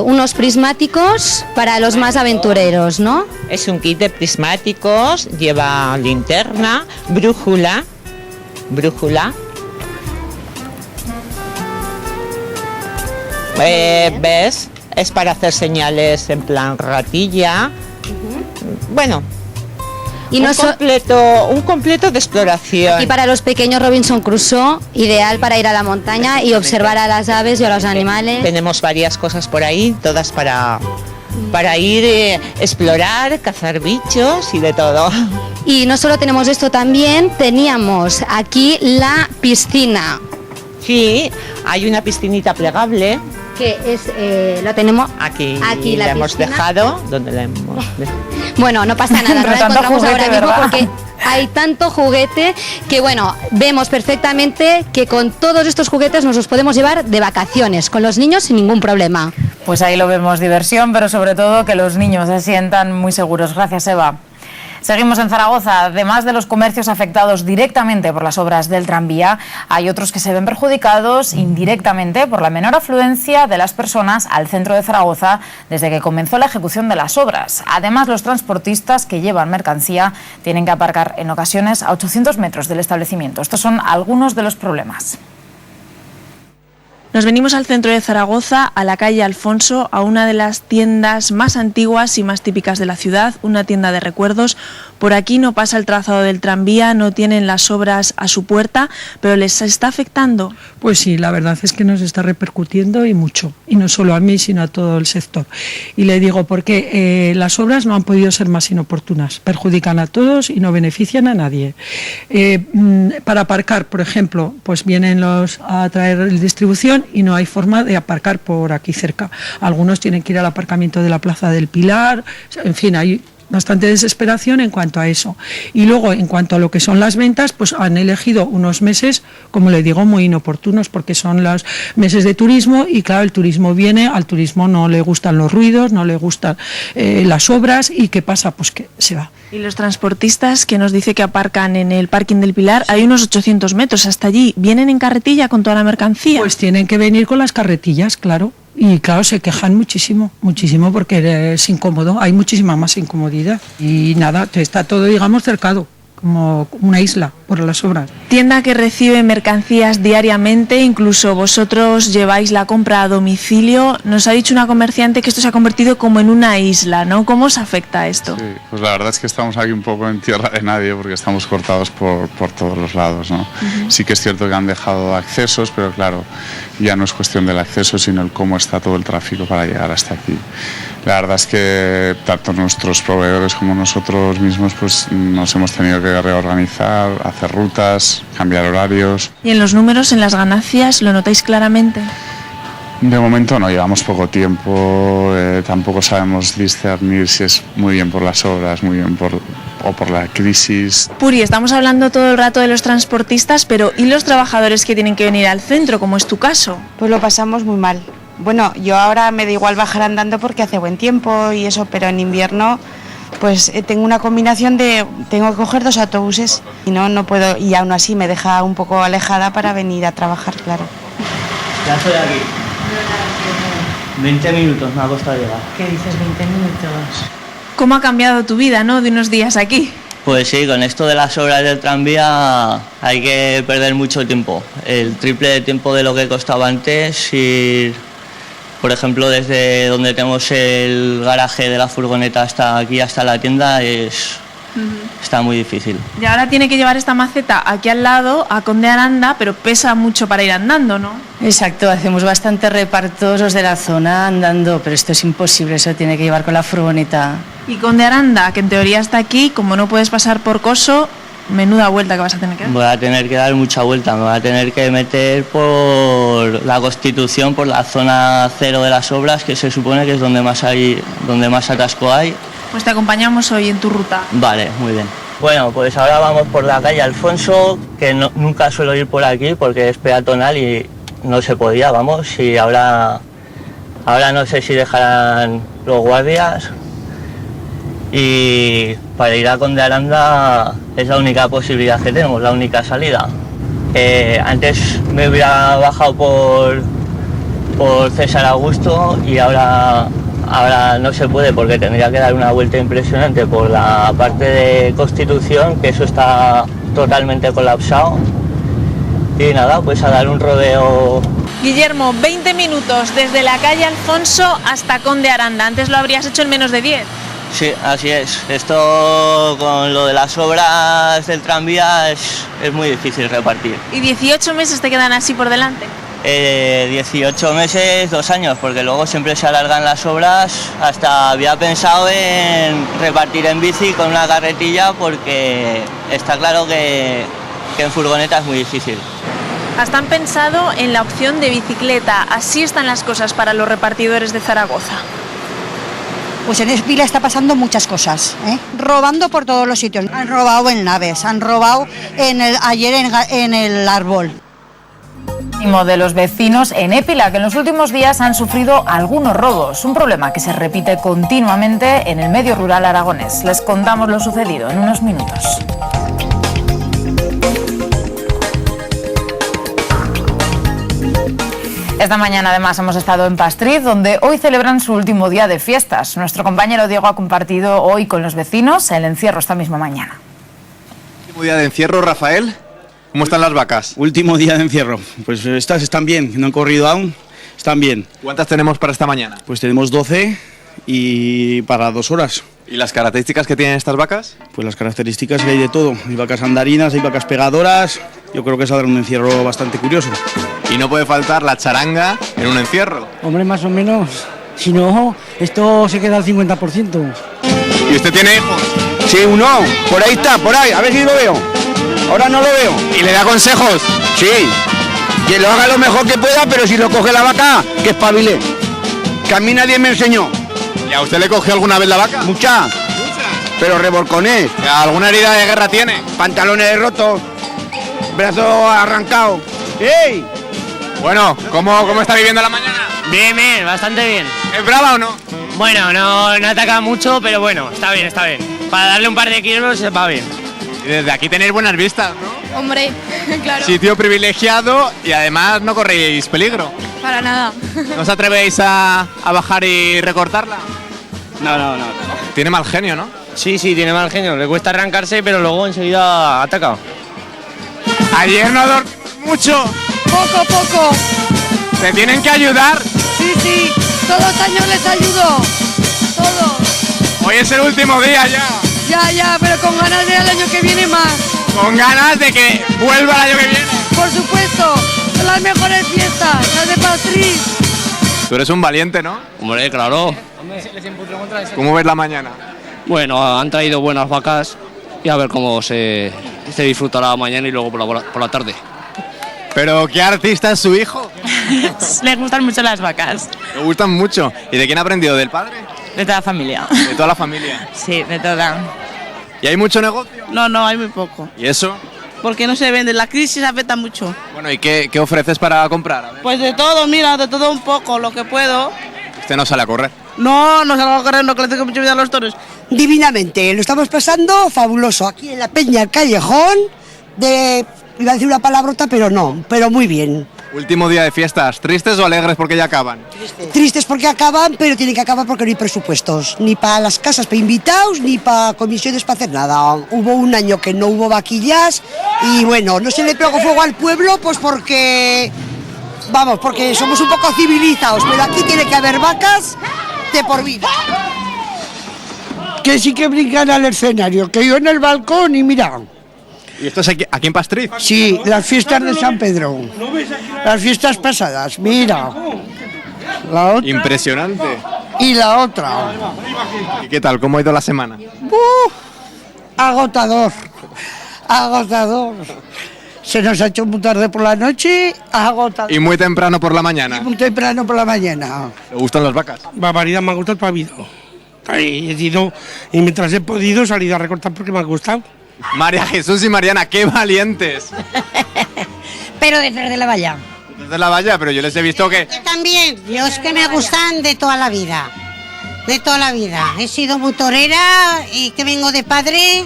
[SPEAKER 14] unos prismáticos para los más aventureros, ¿no?
[SPEAKER 16] Es un kit de prismáticos, lleva linterna, brújula. ¿Ves? Es para hacer señales en plan ratilla. Bueno, y un completo de exploración.
[SPEAKER 14] Y para los pequeños Robinson Crusoe, ideal para ir a la montaña y observar a las aves y a los animales.
[SPEAKER 16] Tenemos varias cosas por ahí, todas para ir explorar, cazar bichos y de todo.
[SPEAKER 14] Y no solo tenemos esto, también teníamos aquí la piscina.
[SPEAKER 16] Sí, hay una piscinita plegable.
[SPEAKER 14] Que es, la tenemos
[SPEAKER 16] aquí la hemos dejado. ¿Dónde la hemos dejado?
[SPEAKER 14] Bueno, no pasa nada, no la encontramos ahora mismo porque hay tanto juguete que, bueno, vemos perfectamente que con todos estos juguetes nos los podemos llevar de vacaciones, con los niños sin ningún problema.
[SPEAKER 2] Pues ahí lo vemos, diversión, pero sobre todo que los niños se sientan muy seguros. Gracias, Eva. Seguimos en Zaragoza. Además de los comercios afectados directamente por las obras del tranvía, hay otros que se ven perjudicados indirectamente por la menor afluencia de las personas al centro de Zaragoza desde que comenzó la ejecución de las obras. Además, los transportistas que llevan mercancía tienen que aparcar en ocasiones a 800 metros del establecimiento. Estos son algunos de los problemas.
[SPEAKER 6] Nos venimos al centro de Zaragoza, a la calle Alfonso, a una de las tiendas más antiguas y más típicas de la ciudad, una tienda de recuerdos. Por aquí no pasa el trazado del tranvía, no tienen las obras a su puerta, pero ¿les está afectando?
[SPEAKER 17] Pues sí, la verdad es que nos está repercutiendo y mucho, y no solo a mí, sino a todo el sector. Y le digo porque las obras no han podido ser más inoportunas, perjudican a todos y no benefician a nadie. Para aparcar, por ejemplo, pues vienen a traer distribución y no hay forma de aparcar por aquí cerca. Algunos tienen que ir al aparcamiento de la Plaza del Pilar, en fin, hay bastante desesperación en cuanto a eso. Y luego, en cuanto a lo que son las ventas, pues han elegido unos meses, como le digo, muy inoportunos, porque son los meses de turismo y claro, el turismo viene, al turismo no le gustan los ruidos, no le gustan las obras y ¿qué pasa? Pues que se va.
[SPEAKER 6] Y los transportistas que nos dice que aparcan en el parking del Pilar, hay unos 800 metros hasta allí, ¿vienen en carretilla con toda la mercancía?
[SPEAKER 17] Pues tienen que venir con las carretillas, claro. Y claro, se quejan muchísimo porque es incómodo, hay muchísima más incomodidad. Y nada, está todo, digamos, cercado, como una isla por las obras.
[SPEAKER 6] Tienda que recibe mercancías diariamente, incluso vosotros lleváis la compra a domicilio. Nos ha dicho una comerciante que esto se ha convertido como en una isla, ¿no? ¿Cómo os afecta esto?
[SPEAKER 18] Sí, pues la verdad es que estamos aquí un poco en tierra de nadie porque estamos cortados por todos los lados, ¿no? Sí que es cierto que han dejado accesos, pero claro, ya no es cuestión del acceso, sino el cómo está todo el tráfico para llegar hasta aquí. La verdad es que tanto nuestros proveedores como nosotros mismos pues nos hemos tenido que reorganizar, hacer rutas, cambiar horarios.
[SPEAKER 6] ¿Y en los números, en las ganancias, lo notáis claramente?
[SPEAKER 18] De momento no, llevamos poco tiempo, tampoco sabemos discernir si es muy bien por las obras, muy bien o por la crisis.
[SPEAKER 6] Puri, estamos hablando todo el rato de los transportistas, pero ¿y los trabajadores que tienen que venir al centro, como es tu caso?
[SPEAKER 19] Pues lo pasamos muy mal. Bueno, yo ahora me da igual bajar andando porque hace buen tiempo y eso, pero en invierno pues tengo una combinación tengo que coger 2 autobuses y no puedo, y aún así me deja un poco alejada para venir a trabajar, claro.
[SPEAKER 13] Ya estoy aquí. 20 minutos me ha costado llegar.
[SPEAKER 5] ¿Qué dices, 20 minutos?
[SPEAKER 6] ¿Cómo ha cambiado tu vida, no, de unos días aquí?
[SPEAKER 13] Pues sí, con esto de las obras del tranvía hay que perder mucho tiempo. El triple de tiempo de lo que costaba antes ir, por ejemplo, desde donde tenemos el garaje de la furgoneta hasta aquí, hasta la tienda, está muy difícil.
[SPEAKER 6] Y ahora tiene que llevar esta maceta aquí al lado, a Conde Aranda, pero pesa mucho para ir andando, ¿no?
[SPEAKER 5] Exacto, hacemos bastantes repartos los de la zona andando, pero esto es imposible, eso tiene que llevar con la furgoneta.
[SPEAKER 6] Y Conde Aranda, que en teoría está aquí, como no puedes pasar por Coso, menuda vuelta que vas a tener que dar.
[SPEAKER 13] Voy a tener que dar mucha vuelta, me voy a tener que meter por la Constitución, por la zona cero de las obras, que se supone que es donde más atasco hay.
[SPEAKER 6] Pues te acompañamos hoy en tu ruta.
[SPEAKER 13] Vale, muy bien. Bueno, pues ahora vamos por la calle Alfonso, que nunca suelo ir por aquí porque es peatonal y no se podía, vamos, y ahora no sé si dejarán los guardias. y para ir a Conde Aranda es la única posibilidad que tenemos, la única salida. Antes me hubiera bajado por César Augusto y ahora no se puede porque tendría que dar una vuelta impresionante por la parte de Constitución, que eso está totalmente colapsado. Y nada, pues a dar un rodeo.
[SPEAKER 6] Guillermo, 20 minutos desde la calle Alfonso hasta Conde Aranda. Antes lo habrías hecho en menos de 10.
[SPEAKER 13] Sí, así es. Esto con lo de las obras del tranvía es muy difícil repartir.
[SPEAKER 6] ¿Y 18 meses te quedan así por delante?
[SPEAKER 13] 18 meses, 2 años, porque luego siempre se alargan las obras. Hasta había pensado en repartir en bici con una carretilla porque está claro que en furgoneta es muy difícil.
[SPEAKER 6] Hasta han pensado en la opción de bicicleta. Así están las cosas para los repartidores de Zaragoza.
[SPEAKER 20] Pues en Espila está pasando muchas cosas, ¿eh? Robando por todos los sitios. Han robado en Naves, han robado ayer en el Árbol.
[SPEAKER 2] De los vecinos en Épila, que en los últimos días han sufrido algunos robos, un problema que se repite continuamente en el medio rural aragonés. Les contamos lo sucedido en unos minutos. Esta mañana además hemos estado en Pastriz, donde hoy celebran su último día de fiestas. Nuestro compañero Diego ha compartido hoy con los vecinos el encierro esta misma mañana.
[SPEAKER 21] ¿Último día de encierro, Rafael? ¿Cómo están las vacas?
[SPEAKER 22] Último día de encierro. Pues estas están bien, no han corrido aún, están bien.
[SPEAKER 21] ¿Cuántas tenemos para esta mañana?
[SPEAKER 22] Pues tenemos 12 y para 2 horas.
[SPEAKER 21] ¿Y las características que tienen estas vacas?
[SPEAKER 22] Pues las características que hay de todo. Hay vacas andarinas, hay vacas pegadoras. Yo creo que saldrá un encierro bastante curioso.
[SPEAKER 21] Y no puede faltar la charanga en un encierro.
[SPEAKER 23] Hombre, más o menos. Si no, esto se queda al 50%.
[SPEAKER 21] ¿Y usted tiene hijos?
[SPEAKER 24] Sí, uno. Por ahí está, por ahí. A ver si lo veo. Ahora no lo veo.
[SPEAKER 21] ¿Y le da consejos?
[SPEAKER 24] Sí. Que lo haga lo mejor que pueda, pero si lo coge la vaca, que espabile. Que a mí nadie me enseñó.
[SPEAKER 21] ¿Y a usted le cogió alguna vez la vaca?
[SPEAKER 24] Mucha. Pero revolcones.
[SPEAKER 21] ¿Alguna herida de guerra tiene?
[SPEAKER 24] Pantalones rotos. Brazo arrancado. ¡Ey!
[SPEAKER 21] Bueno, ¿cómo está viviendo la mañana?
[SPEAKER 25] Bien, bastante bien.
[SPEAKER 21] ¿Es brava o no?
[SPEAKER 25] Bueno, no ataca mucho, pero bueno, está bien. Para darle un par de kilómetros va bien.
[SPEAKER 21] Y desde aquí tenéis buenas vistas, ¿no?
[SPEAKER 1] Hombre, claro.
[SPEAKER 21] Sitio privilegiado y además no corréis peligro.
[SPEAKER 1] Para nada.
[SPEAKER 21] ¿No os atrevéis a bajar y recortarla?
[SPEAKER 25] No.
[SPEAKER 21] Tiene mal genio, ¿no?
[SPEAKER 25] Sí, tiene mal genio. Le cuesta arrancarse, pero luego enseguida ataca.
[SPEAKER 21] Ayer no dormimos mucho.
[SPEAKER 20] Poco.
[SPEAKER 21] ¿Te tienen que ayudar?
[SPEAKER 20] Sí. Todos los años les ayudo. Todos.
[SPEAKER 21] Hoy es el último día ya.
[SPEAKER 20] Ya, pero con ganas de ir al año que viene más.
[SPEAKER 21] Con ganas de que vuelva el año que viene.
[SPEAKER 20] Por supuesto. Son las mejores fiestas, las de Pastriz.
[SPEAKER 21] Tú eres un valiente, ¿no?
[SPEAKER 25] Hombre, claro.
[SPEAKER 21] ¿Cómo ves la mañana?
[SPEAKER 25] Bueno, han traído buenas vacas y a ver cómo se disfrutará mañana y luego por la tarde.
[SPEAKER 21] ¿Pero qué artista es su hijo?
[SPEAKER 5] Les gustan mucho las vacas.
[SPEAKER 21] Le gustan mucho. ¿Y de quién ha aprendido? ¿Del padre?
[SPEAKER 5] De toda la familia.
[SPEAKER 21] ¿De toda la familia?
[SPEAKER 5] Sí, de toda.
[SPEAKER 21] ¿Y hay mucho negocio?
[SPEAKER 26] No, hay muy poco.
[SPEAKER 21] ¿Y eso?
[SPEAKER 26] Porque no se vende, la crisis afecta mucho.
[SPEAKER 21] Bueno, ¿y qué ofreces para comprar? A ver.
[SPEAKER 26] Pues de todo, mira, de todo un poco, lo que puedo.
[SPEAKER 21] ¿Usted no sale a correr?
[SPEAKER 26] No salgo a correr, no, que le tengo mucha vida a los toros.
[SPEAKER 20] Divinamente, lo estamos pasando fabuloso. Aquí en la Peña, el Callejón, iba a decir una palabrota, pero no, pero muy bien.
[SPEAKER 21] Último día de fiestas, ¿tristes o alegres porque ya acaban?
[SPEAKER 20] Tristes porque acaban, pero tienen que acabar porque no hay presupuestos, ni para las casas para invitados, ni para comisiones para hacer nada. Hubo un año que no hubo vaquillas y bueno, no se le pegó fuego al pueblo, pues porque somos un poco civilizados, pero aquí tiene que haber vacas de por vida.
[SPEAKER 23] Que sí que brincan al escenario, que yo en el balcón y mira.
[SPEAKER 21] ¿Y esto es aquí en Pastriz?
[SPEAKER 23] Sí, las fiestas de San Pedro. Las fiestas pasadas, mira. La otra.
[SPEAKER 21] Impresionante.
[SPEAKER 23] Y la otra.
[SPEAKER 21] ¿Y qué tal? ¿Cómo ha ido la semana?
[SPEAKER 23] Agotador. Se nos ha hecho muy tarde por la noche, agotador.
[SPEAKER 21] ¿Y muy temprano por la mañana?
[SPEAKER 23] Muy temprano por la mañana.
[SPEAKER 21] ¿Te gustan las vacas?
[SPEAKER 23] Barbaridad, me ha gustado el pavido. He ido, y mientras he podido, he salido a recortar porque me ha gustado.
[SPEAKER 21] María Jesús y Mariana, qué valientes.
[SPEAKER 20] Pero desde la valla.
[SPEAKER 21] Desde la valla, pero yo les he visto que...
[SPEAKER 20] También, yo es que me gustan de toda la vida.
[SPEAKER 3] de toda la vida. He sido muy torera y que vengo de padre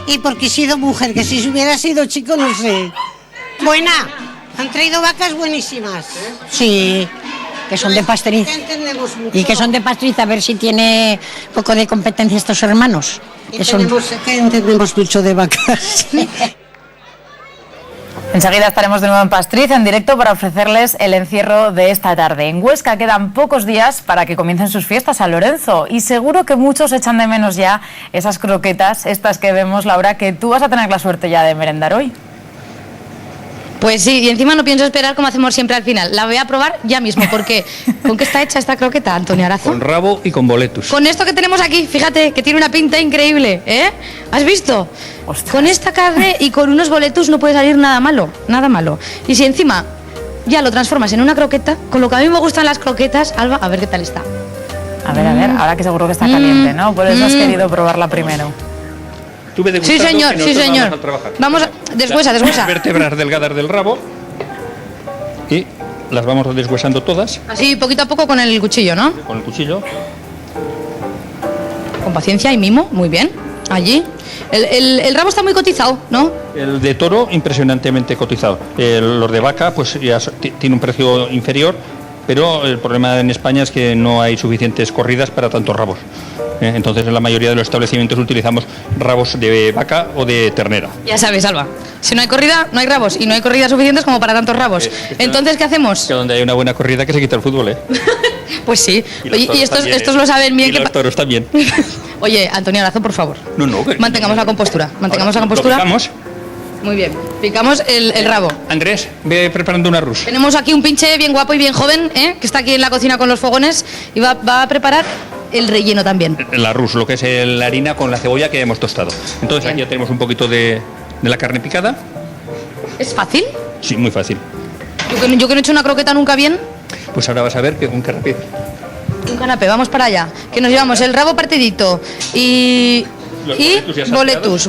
[SPEAKER 3] y porque he sido mujer, que si hubiera sido chico no sé. Buena, han traído vacas buenísimas.
[SPEAKER 4] Sí, que son de pastriz. Y que son de pastriz, a ver si tiene poco de competencia estos hermanos.
[SPEAKER 3] Que entendemos mucho de vacas.
[SPEAKER 2] Enseguida estaremos de nuevo en Pastriz, en directo, para ofrecerles el encierro de esta tarde. En Huesca quedan pocos días para que comiencen sus fiestas, San Lorenzo, y seguro que muchos echan de menos ya esas croquetas, estas que vemos, Laura, que tú vas a tener la suerte ya de merendar hoy.
[SPEAKER 14] Pues sí, y encima no pienso esperar como hacemos siempre al final. La voy a probar ya mismo, porque ¿con qué está hecha esta croqueta, Antonio Arazo?
[SPEAKER 7] Con rabo y con boletus.
[SPEAKER 14] Con esto que tenemos aquí, fíjate, que tiene una pinta increíble, ¿eh? ¿Has visto? Ostras. Con esta carne y con unos boletus no puede salir nada malo, nada malo. Y si encima ya lo transformas en una croqueta, con lo que a mí me gustan las croquetas, Alba, a ver qué tal está.
[SPEAKER 2] A ver, ahora que seguro que está caliente, ¿no? Por eso has querido probarla primero.
[SPEAKER 14] Sí, señor, sí, señor. Vamos a deshuesa.
[SPEAKER 7] Las vértebras delgadas del rabo y las vamos deshuesando todas.
[SPEAKER 14] Así, poquito a poco con el cuchillo, ¿no?
[SPEAKER 7] Con el cuchillo.
[SPEAKER 14] Con paciencia y mimo, muy bien. Allí. El rabo está muy cotizado, ¿no?
[SPEAKER 7] El de toro, impresionantemente cotizado. Los de vaca, pues ya tiene un precio inferior, pero el problema en España es que no hay suficientes corridas para tantos rabos. Entonces en la mayoría de los establecimientos utilizamos rabos de vaca o de ternera.
[SPEAKER 14] Ya sabes, Alba, si no hay corrida, no hay rabos, y no hay corridas suficientes como para tantos rabos. Entonces, ¿qué hacemos?
[SPEAKER 7] Que donde hay una buena corrida que se quita el fútbol, ¿eh?
[SPEAKER 14] Pues sí, y estos
[SPEAKER 7] también,
[SPEAKER 14] lo saben bien.
[SPEAKER 7] Y los toros también.
[SPEAKER 14] Oye, Antonio Arazo, por favor.
[SPEAKER 7] No.
[SPEAKER 14] Mantengamos la compostura, mantengamos la compostura.
[SPEAKER 7] ¿Lo picamos?
[SPEAKER 14] Muy bien, picamos el rabo.
[SPEAKER 7] Andrés, ve preparando un arroz.
[SPEAKER 14] Tenemos aquí un pinche bien guapo y bien joven, que está aquí en la cocina con los fogones y va a preparar el relleno también.
[SPEAKER 7] El arroz, lo que es la harina con la cebolla que hemos tostado. Entonces bien. Aquí ya tenemos un poquito de la carne picada.
[SPEAKER 14] ¿Es fácil?
[SPEAKER 7] Sí, muy fácil.
[SPEAKER 14] Yo que no he hecho una croqueta nunca bien.
[SPEAKER 7] Pues ahora vas a ver que un canapé.
[SPEAKER 14] Un canapé, vamos para allá. Que nos llevamos el rabo partidito y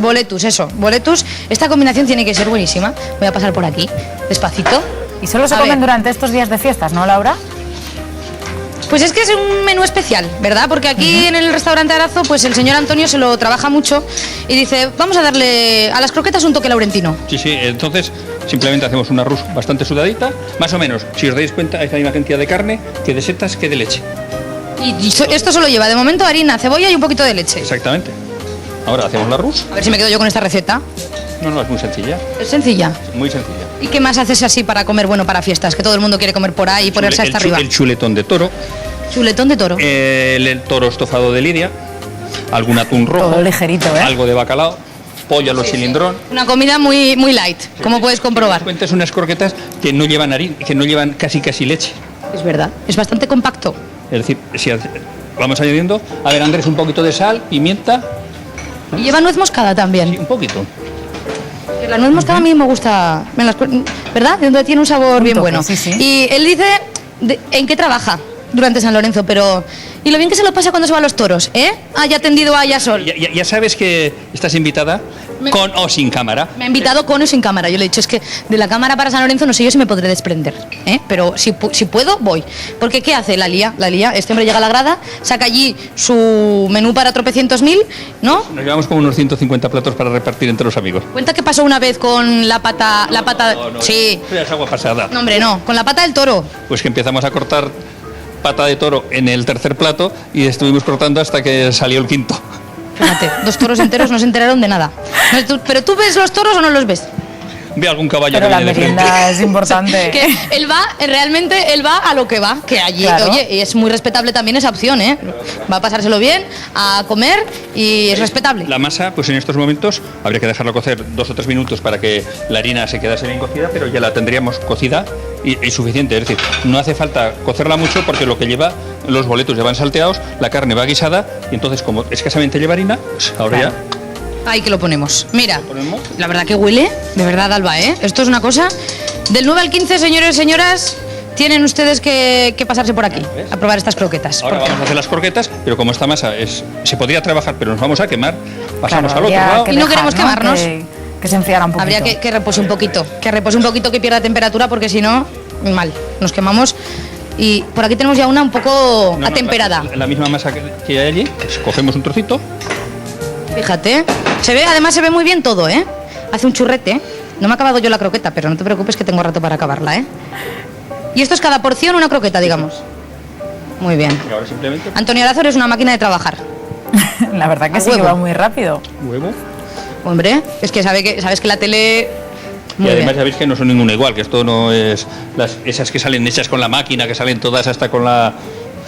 [SPEAKER 14] boletus, eso, boletus. Esta combinación tiene que ser buenísima. Voy a pasar por aquí, despacito.
[SPEAKER 2] Y solo se comen durante estos días de fiestas, ¿no, Laura?
[SPEAKER 14] Pues es que es un menú especial, ¿verdad? Porque aquí en el restaurante Arazo, pues el señor Antonio se lo trabaja mucho y dice, vamos a darle a las croquetas un toque laurentino.
[SPEAKER 7] Sí, entonces simplemente hacemos una arroz bastante sudadita, más o menos, si os dais cuenta, es la misma cantidad de carne que de setas que de leche.
[SPEAKER 14] Y esto solo lleva de momento harina, cebolla y un poquito de leche.
[SPEAKER 7] Exactamente. Ahora hacemos la arroz.
[SPEAKER 14] A ver si me quedo yo con esta receta.
[SPEAKER 7] No, es muy sencilla.
[SPEAKER 14] ¿Es sencilla?
[SPEAKER 7] Muy sencilla.
[SPEAKER 14] ¿Y qué más haces así para comer bueno para fiestas? Que todo el mundo quiere comer por ahí y ponerse hasta arriba.
[SPEAKER 7] El chuletón de toro.
[SPEAKER 14] ¿Chuletón de toro?
[SPEAKER 7] El toro estofado de lidia, algún atún rojo.
[SPEAKER 2] Todo ligerito, ¿eh?
[SPEAKER 7] Algo de bacalao, pollo a lo cilindrón.
[SPEAKER 14] Una comida muy light, como puedes comprobar.
[SPEAKER 7] Cuentas unas croquetas que no llevan harina, que no llevan casi leche.
[SPEAKER 14] Es verdad, es bastante compacto.
[SPEAKER 7] Es decir, si vamos añadiendo, a ver, Andrés, un poquito de sal, pimienta.
[SPEAKER 14] Y lleva nuez moscada también.
[SPEAKER 7] Sí, un poquito.
[SPEAKER 14] La nuez moscada a mí me gusta, ¿verdad? Donde tiene un sabor bien bueno.
[SPEAKER 2] Sí.
[SPEAKER 14] Y él dice en qué trabaja durante San Lorenzo, pero... Y lo bien que se lo pasa cuando se va a los toros, ¿eh? Haya tendido a Ayasol.
[SPEAKER 7] Ya sabes que estás invitada con o sin cámara.
[SPEAKER 14] Me ha invitado con o sin cámara. Yo le he dicho, es que de la cámara para San Lorenzo no sé yo si me podré desprender, ¿eh? Pero si puedo, voy. Porque ¿qué hace? La lía. Este hombre llega a la grada, saca allí su menú para tropecientos mil, ¿no?
[SPEAKER 7] Nos llevamos como unos 150 platos para repartir entre los amigos.
[SPEAKER 14] Cuenta que pasó una vez con la pata...
[SPEAKER 7] No,
[SPEAKER 14] sí.
[SPEAKER 7] Eso es agua pasada.
[SPEAKER 14] No, hombre, no. Con la pata del toro.
[SPEAKER 7] Pues que empezamos a cortar pata de toro en el tercer plato y estuvimos cortando hasta que salió el quinto.
[SPEAKER 14] Fíjate, 2 toros enteros no se enteraron de nada. ¿Pero tú ves los toros o no los ves?
[SPEAKER 7] Ve algún caballo
[SPEAKER 2] pero
[SPEAKER 7] que viene
[SPEAKER 2] de frente. La merienda es importante.
[SPEAKER 14] Que realmente él va a lo que va, que allí, claro. Oye, y es muy respetable también esa opción, ¿eh? Va a pasárselo bien, a comer y es respetable.
[SPEAKER 7] La masa, pues en estos momentos habría que dejarlo cocer 2 o 3 minutos para que la harina se quedase bien cocida, pero ya la tendríamos cocida y suficiente. Es decir, no hace falta cocerla mucho porque lo que lleva, los boletos ya van salteados, la carne va guisada y entonces como escasamente lleva harina, pues ahora claro. Ya...
[SPEAKER 14] Ahí que lo ponemos. Mira, la verdad que huele, de verdad, Alba, ¿eh? Esto es una cosa... Del 9 al 15, señores y señoras, tienen ustedes que pasarse por aquí a probar estas croquetas.
[SPEAKER 7] Ahora vamos a hacer las croquetas, pero como esta masa se podría trabajar, pero nos vamos a quemar, pasamos al otro lado.
[SPEAKER 14] Y no queremos quemarnos.
[SPEAKER 2] Que se enfriara un poquito.
[SPEAKER 14] Habría que repose un poquito, que pierda temperatura, porque si no, mal, nos quemamos. Y por aquí tenemos ya una un poco atemperada.
[SPEAKER 7] La misma masa que hay allí, pues cogemos un trocito.
[SPEAKER 14] Fíjate, además se ve muy bien todo, ¿eh? Hace un churrete. No me he acabado yo la croqueta, pero no te preocupes que tengo rato para acabarla, ¿eh? Y esto es cada porción una croqueta, digamos. Muy bien.
[SPEAKER 7] Y ahora simplemente...
[SPEAKER 14] Antonio Arazo es una máquina de trabajar.
[SPEAKER 2] La verdad que sí, que va muy rápido.
[SPEAKER 7] Huevo.
[SPEAKER 14] Hombre, es que sabes que la tele...
[SPEAKER 7] Y además ya veis que no son ninguna igual, que esto no es... esas que salen hechas con la máquina, que salen todas hasta con la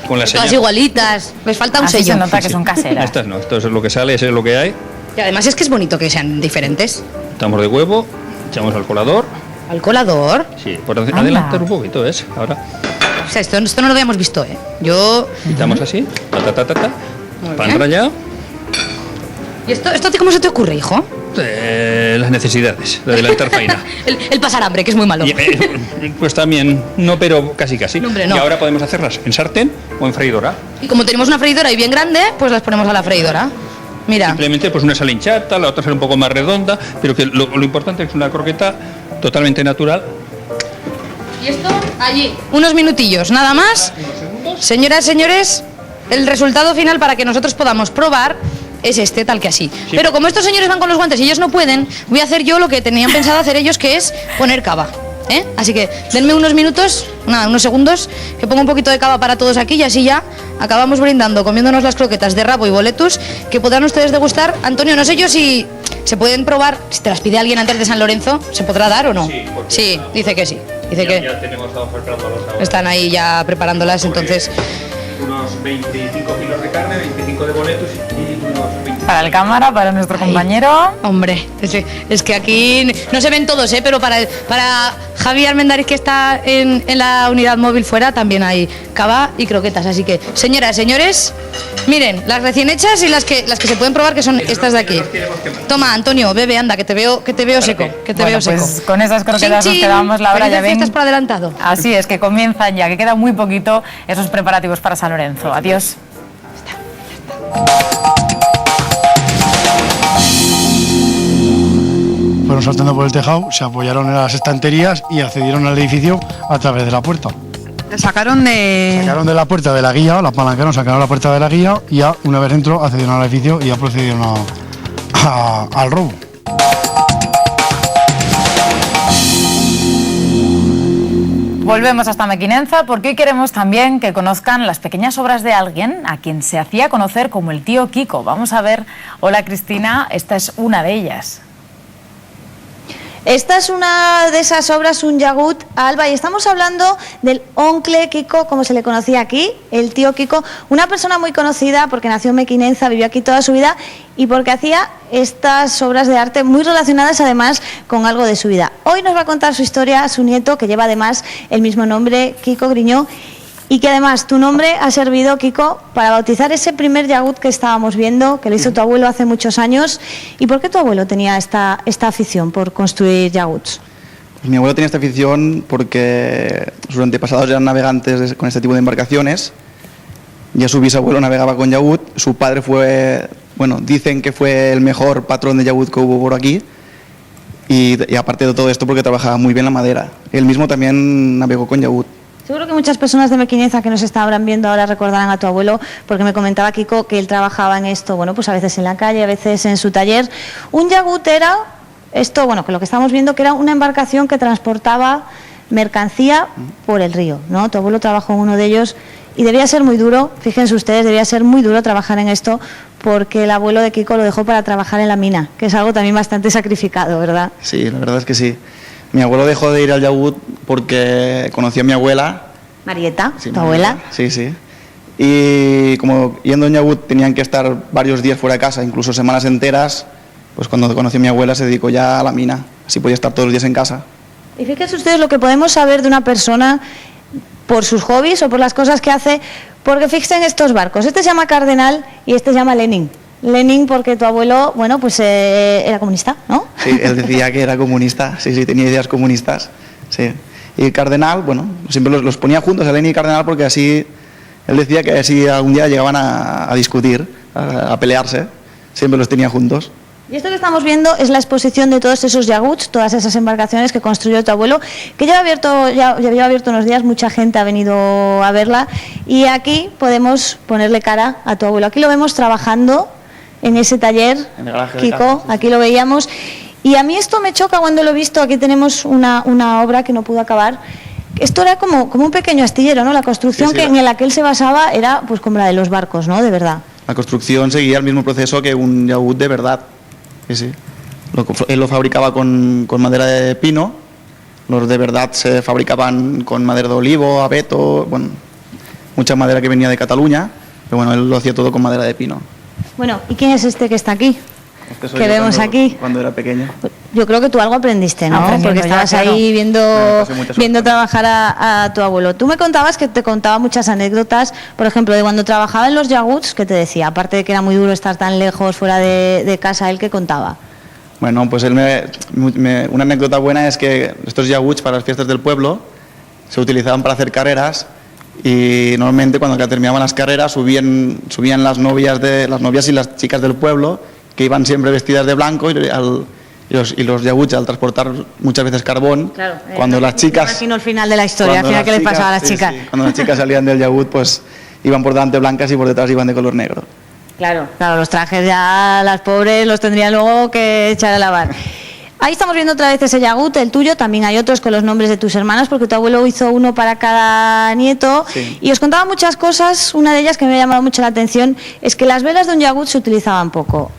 [SPEAKER 7] señal.
[SPEAKER 14] Todas igualitas, les falta un sello.
[SPEAKER 2] Se nota que son caseras.
[SPEAKER 7] Estas no, esto es lo que sale, eso es lo que hay.
[SPEAKER 14] Y además es que es bonito que sean diferentes.
[SPEAKER 7] Estamos de huevo, echamos al colador.
[SPEAKER 14] ¿Al colador?
[SPEAKER 7] Sí, por adelantar un poquito, ¿ves? Ahora.
[SPEAKER 14] O sea, esto no lo habíamos visto, ¿eh? Yo...
[SPEAKER 7] Quitamos así, pan rallado.
[SPEAKER 14] ¿Y esto cómo se te ocurre, hijo?
[SPEAKER 7] Las necesidades, de adelantar faena.
[SPEAKER 14] el pasar hambre, que es muy malo.
[SPEAKER 7] Pues también, no, pero casi.
[SPEAKER 14] No, hombre, no.
[SPEAKER 7] Y ahora podemos hacerlas en sartén o en freidora.
[SPEAKER 14] Y como tenemos una freidora ahí bien grande, pues las ponemos a la freidora. Mira.
[SPEAKER 7] Simplemente pues una sale hinchata, la otra sale un poco más redonda, pero que lo importante es que una croqueta totalmente natural.
[SPEAKER 14] Y esto allí, unos minutillos, nada más. Señoras, señores, el resultado final para que nosotros podamos probar es este, tal que así. Sí. Pero como estos señores van con los guantes y ellos no pueden, voy a hacer yo lo que tenían pensado hacer ellos, que es poner cava. Así que denme unos minutos, unos segundos, que pongo un poquito de cava para todos aquí y así ya acabamos brindando, comiéndonos las croquetas de rabo y boletus, que podrán ustedes degustar. Antonio, no sé yo si se pueden probar, si te las pide alguien antes de San Lorenzo, ¿se podrá dar o no? Sí, dice que sí. Dice que
[SPEAKER 7] ya tenemos
[SPEAKER 14] están ahí ya preparándolas, entonces...
[SPEAKER 7] Unos 25 kilos de carne, 25 de boletus y unos 20...
[SPEAKER 2] Para el cámara, para nuestro compañero.
[SPEAKER 14] Hombre, es que aquí no se ven todos, pero para Javier Armendáriz, que está en la unidad móvil fuera, también hay cava y croquetas. Así que, señoras, señores, miren, las recién hechas y las que se pueden probar, que son estas de aquí. Toma, Antonio, bebe, anda, que te veo seco.
[SPEAKER 2] Pues con esas croquetas nos quedamos, Laura, ya ven.
[SPEAKER 14] Por adelantado.
[SPEAKER 2] Así es, que comienzan ya, que queda muy poquito esos preparativos para San Lorenzo. Adiós.
[SPEAKER 8] Fueron saltando por el tejado, se apoyaron en las estanterías y accedieron al edificio a través de la puerta.
[SPEAKER 9] Sacaron de
[SPEAKER 8] la puerta de la guía, la palancaron, sacaron la puerta de la guía y ya una vez dentro accedieron al edificio y ya procedieron al robo.
[SPEAKER 2] Volvemos hasta Mequinenza porque hoy queremos también que conozcan las pequeñas obras de alguien a quien se hacía conocer como el tío Kiko. Vamos a ver, hola Cristina, esta es una de ellas.
[SPEAKER 10] Esta es una de esas obras, un llagut, Alba, y estamos hablando del oncle Kiko, como se le conocía aquí, el tío Kiko, una persona muy conocida porque nació en Mequinenza, vivió aquí toda su vida y porque hacía estas obras de arte muy relacionadas además con algo de su vida. Hoy nos va a contar su historia su nieto, que lleva además el mismo nombre, Kiko Griñó, y que además tu nombre ha servido, Kiko, para bautizar ese primer llagut que estábamos viendo, que lo hizo tu abuelo hace muchos años. ¿Y por qué tu abuelo tenía esta afición por construir llaguts?
[SPEAKER 11] Pues mi abuelo tenía esta afición porque sus antepasados eran navegantes con este tipo de embarcaciones. Ya su bisabuelo navegaba con llagut, su padre fue, dicen que fue el mejor patrón de llagut que hubo por aquí. Y aparte de todo esto, porque trabajaba muy bien la madera. Él mismo también navegó con llagut.
[SPEAKER 10] Seguro que muchas personas de Mequinenza que nos estarán viendo ahora recordarán a tu abuelo, porque me comentaba Kiko que él trabajaba en esto, pues a veces en la calle, a veces en su taller. Un llagut era esto, que lo que estamos viendo, que era una embarcación que transportaba mercancía por el río, ¿no? Tu abuelo trabajó en uno de ellos y debía ser muy duro, fíjense ustedes, debía ser muy duro trabajar en esto, porque el abuelo de Kiko lo dejó para trabajar en la mina, que es algo también bastante sacrificado, ¿verdad?
[SPEAKER 11] Sí, la verdad es que sí. Mi abuelo dejó de ir al llagut porque conoció a mi abuela.
[SPEAKER 10] Marieta,
[SPEAKER 11] sí,
[SPEAKER 10] tu abuela.
[SPEAKER 11] Sí, sí. Y como yendo en llagut tenían que estar varios días fuera de casa, incluso semanas enteras, pues cuando conoció a mi abuela se dedicó ya a la mina. Así podía estar todos los días en casa.
[SPEAKER 10] Y fíjense ustedes lo que podemos saber de una persona por sus hobbies o por las cosas que hace, porque fíjense estos barcos. Este se llama Cardenal y este se llama Lenin. Lenin porque tu abuelo, era comunista, ¿no?
[SPEAKER 11] Sí, él decía que era comunista, sí, tenía ideas comunistas, sí. Y Cardenal, siempre los ponía juntos, a Lenin y Cardenal, porque así, él decía que así algún día llegaban a discutir, a pelearse, siempre los tenía juntos.
[SPEAKER 10] Y esto que estamos viendo es la exposición de todos esos yaguts, todas esas embarcaciones que construyó tu abuelo, que ya lleva abierto unos días, mucha gente ha venido a verla, y aquí podemos ponerle cara a tu abuelo. Aquí lo vemos trabajando en ese taller,
[SPEAKER 11] En el garaje de
[SPEAKER 10] Kiko,
[SPEAKER 11] casa, sí.
[SPEAKER 10] aquí lo veíamos. Y a mí esto me choca cuando lo he visto. Aquí tenemos una obra que no pudo acabar. Esto era como un pequeño astillero, ¿no? La construcción
[SPEAKER 11] Sí, sí,
[SPEAKER 10] en la que él se basaba era pues como la de los barcos, ¿no? De verdad.
[SPEAKER 11] La construcción seguía el mismo proceso que un yagut de verdad. Sí, sí. Él lo fabricaba con madera de pino, los de verdad se fabricaban con madera de olivo, abeto, bueno, mucha madera que venía de Cataluña, pero bueno, él lo hacía todo con madera de pino.
[SPEAKER 10] Bueno, ¿y quién es este que está aquí?
[SPEAKER 11] Este soy
[SPEAKER 10] Que
[SPEAKER 11] yo
[SPEAKER 10] vemos aquí.
[SPEAKER 11] Cuando era pequeño.
[SPEAKER 10] Yo creo que tú algo aprendiste, ¿no?
[SPEAKER 2] Aprendiendo
[SPEAKER 10] Porque
[SPEAKER 2] ya,
[SPEAKER 10] estabas
[SPEAKER 2] claro.
[SPEAKER 10] ahí
[SPEAKER 11] Me pasé muchas
[SPEAKER 10] viendo trabajar a tu abuelo. Tú me contabas que te contaba muchas anécdotas, por ejemplo, de cuando trabajaba en los yaguts, ¿qué te decía? Aparte de que era muy duro estar tan lejos, fuera de casa, ¿él qué contaba?
[SPEAKER 11] Bueno, pues él una anécdota buena es que estos yaguts para las fiestas del pueblo se utilizaban para hacer carreras y normalmente cuando terminaban las carreras subían las novias y las chicas del pueblo que iban siempre vestidas de blanco y los yaguts al transportar muchas veces carbón,
[SPEAKER 10] Claro,
[SPEAKER 11] cuando las chicas...
[SPEAKER 10] Me imagino el final de la historia, al final, ¿qué les pasaba a las chicas?
[SPEAKER 11] Sí, cuando las chicas salían del yagut, pues iban por delante blancas y por detrás iban de color negro.
[SPEAKER 10] Claro, los trajes ya las pobres los tendrían luego que echar a lavar. Ahí estamos viendo otra vez ese yagut, el tuyo, también hay otros con los nombres de tus hermanos, porque tu abuelo hizo uno para cada nieto,
[SPEAKER 11] Sí.
[SPEAKER 10] y os contaba muchas cosas. Una de ellas que me ha llamado mucho la atención es que las velas de un yagut se utilizaban poco.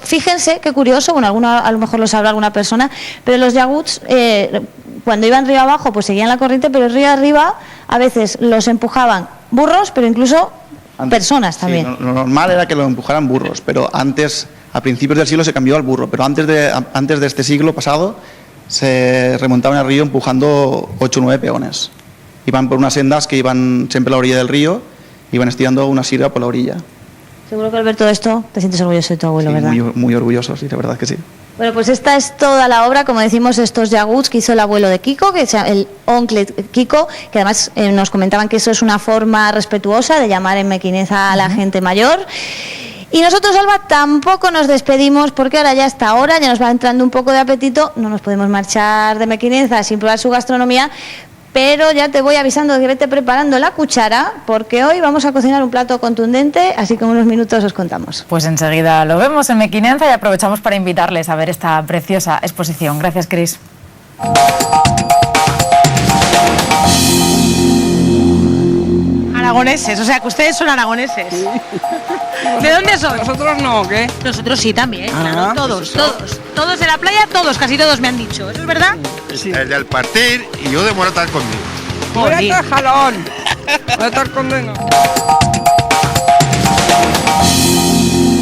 [SPEAKER 10] Fíjense, qué curioso, bueno, a lo mejor lo sabrá alguna persona, pero los yaguts, cuando iban río abajo, pues seguían la corriente, pero río arriba a veces los empujaban burros, pero incluso personas también.
[SPEAKER 11] Sí, lo normal era que lo empujaran burros, pero antes, a principios del siglo se cambió al burro, pero antes de este siglo pasado se remontaban al río empujando 8 o 9 peones. Iban por unas sendas que iban siempre a la orilla del río, iban estirando una sirga por la orilla.
[SPEAKER 10] Seguro que al ver todo esto te sientes orgulloso de tu abuelo,
[SPEAKER 11] Sí,
[SPEAKER 10] ¿verdad?
[SPEAKER 11] muy orgulloso, sí, la verdad que sí.
[SPEAKER 10] Bueno, pues esta es toda la obra, como decimos, estos yaguts que hizo el abuelo de Kiko, que es el oncle Kiko, que además nos comentaban que eso es una forma respetuosa de llamar en mequineza a la gente mayor. Y nosotros, Alba, tampoco nos despedimos porque ahora ya está hora, ya nos va entrando un poco de apetito, no nos podemos marchar de Mequinenza sin probar su gastronomía, pero ya te voy avisando de que vete preparando la cuchara porque hoy vamos a cocinar un plato contundente, así que en unos minutos os contamos.
[SPEAKER 2] Pues enseguida lo vemos en Mequinenza y aprovechamos para invitarles a ver esta preciosa exposición. Gracias, Cris.
[SPEAKER 26] Aragoneses, o sea que ustedes son aragoneses. ¿De dónde son?
[SPEAKER 9] Nosotros no, ¿qué?
[SPEAKER 26] Nosotros sí también,
[SPEAKER 9] Ah,
[SPEAKER 26] claro, todos, todos. Todos de la playa, casi todos me han dicho. ¿Eso es verdad?
[SPEAKER 12] El del partir y yo de Morata conmigo.
[SPEAKER 9] Voy a estar jalón. Voy a estar condenado.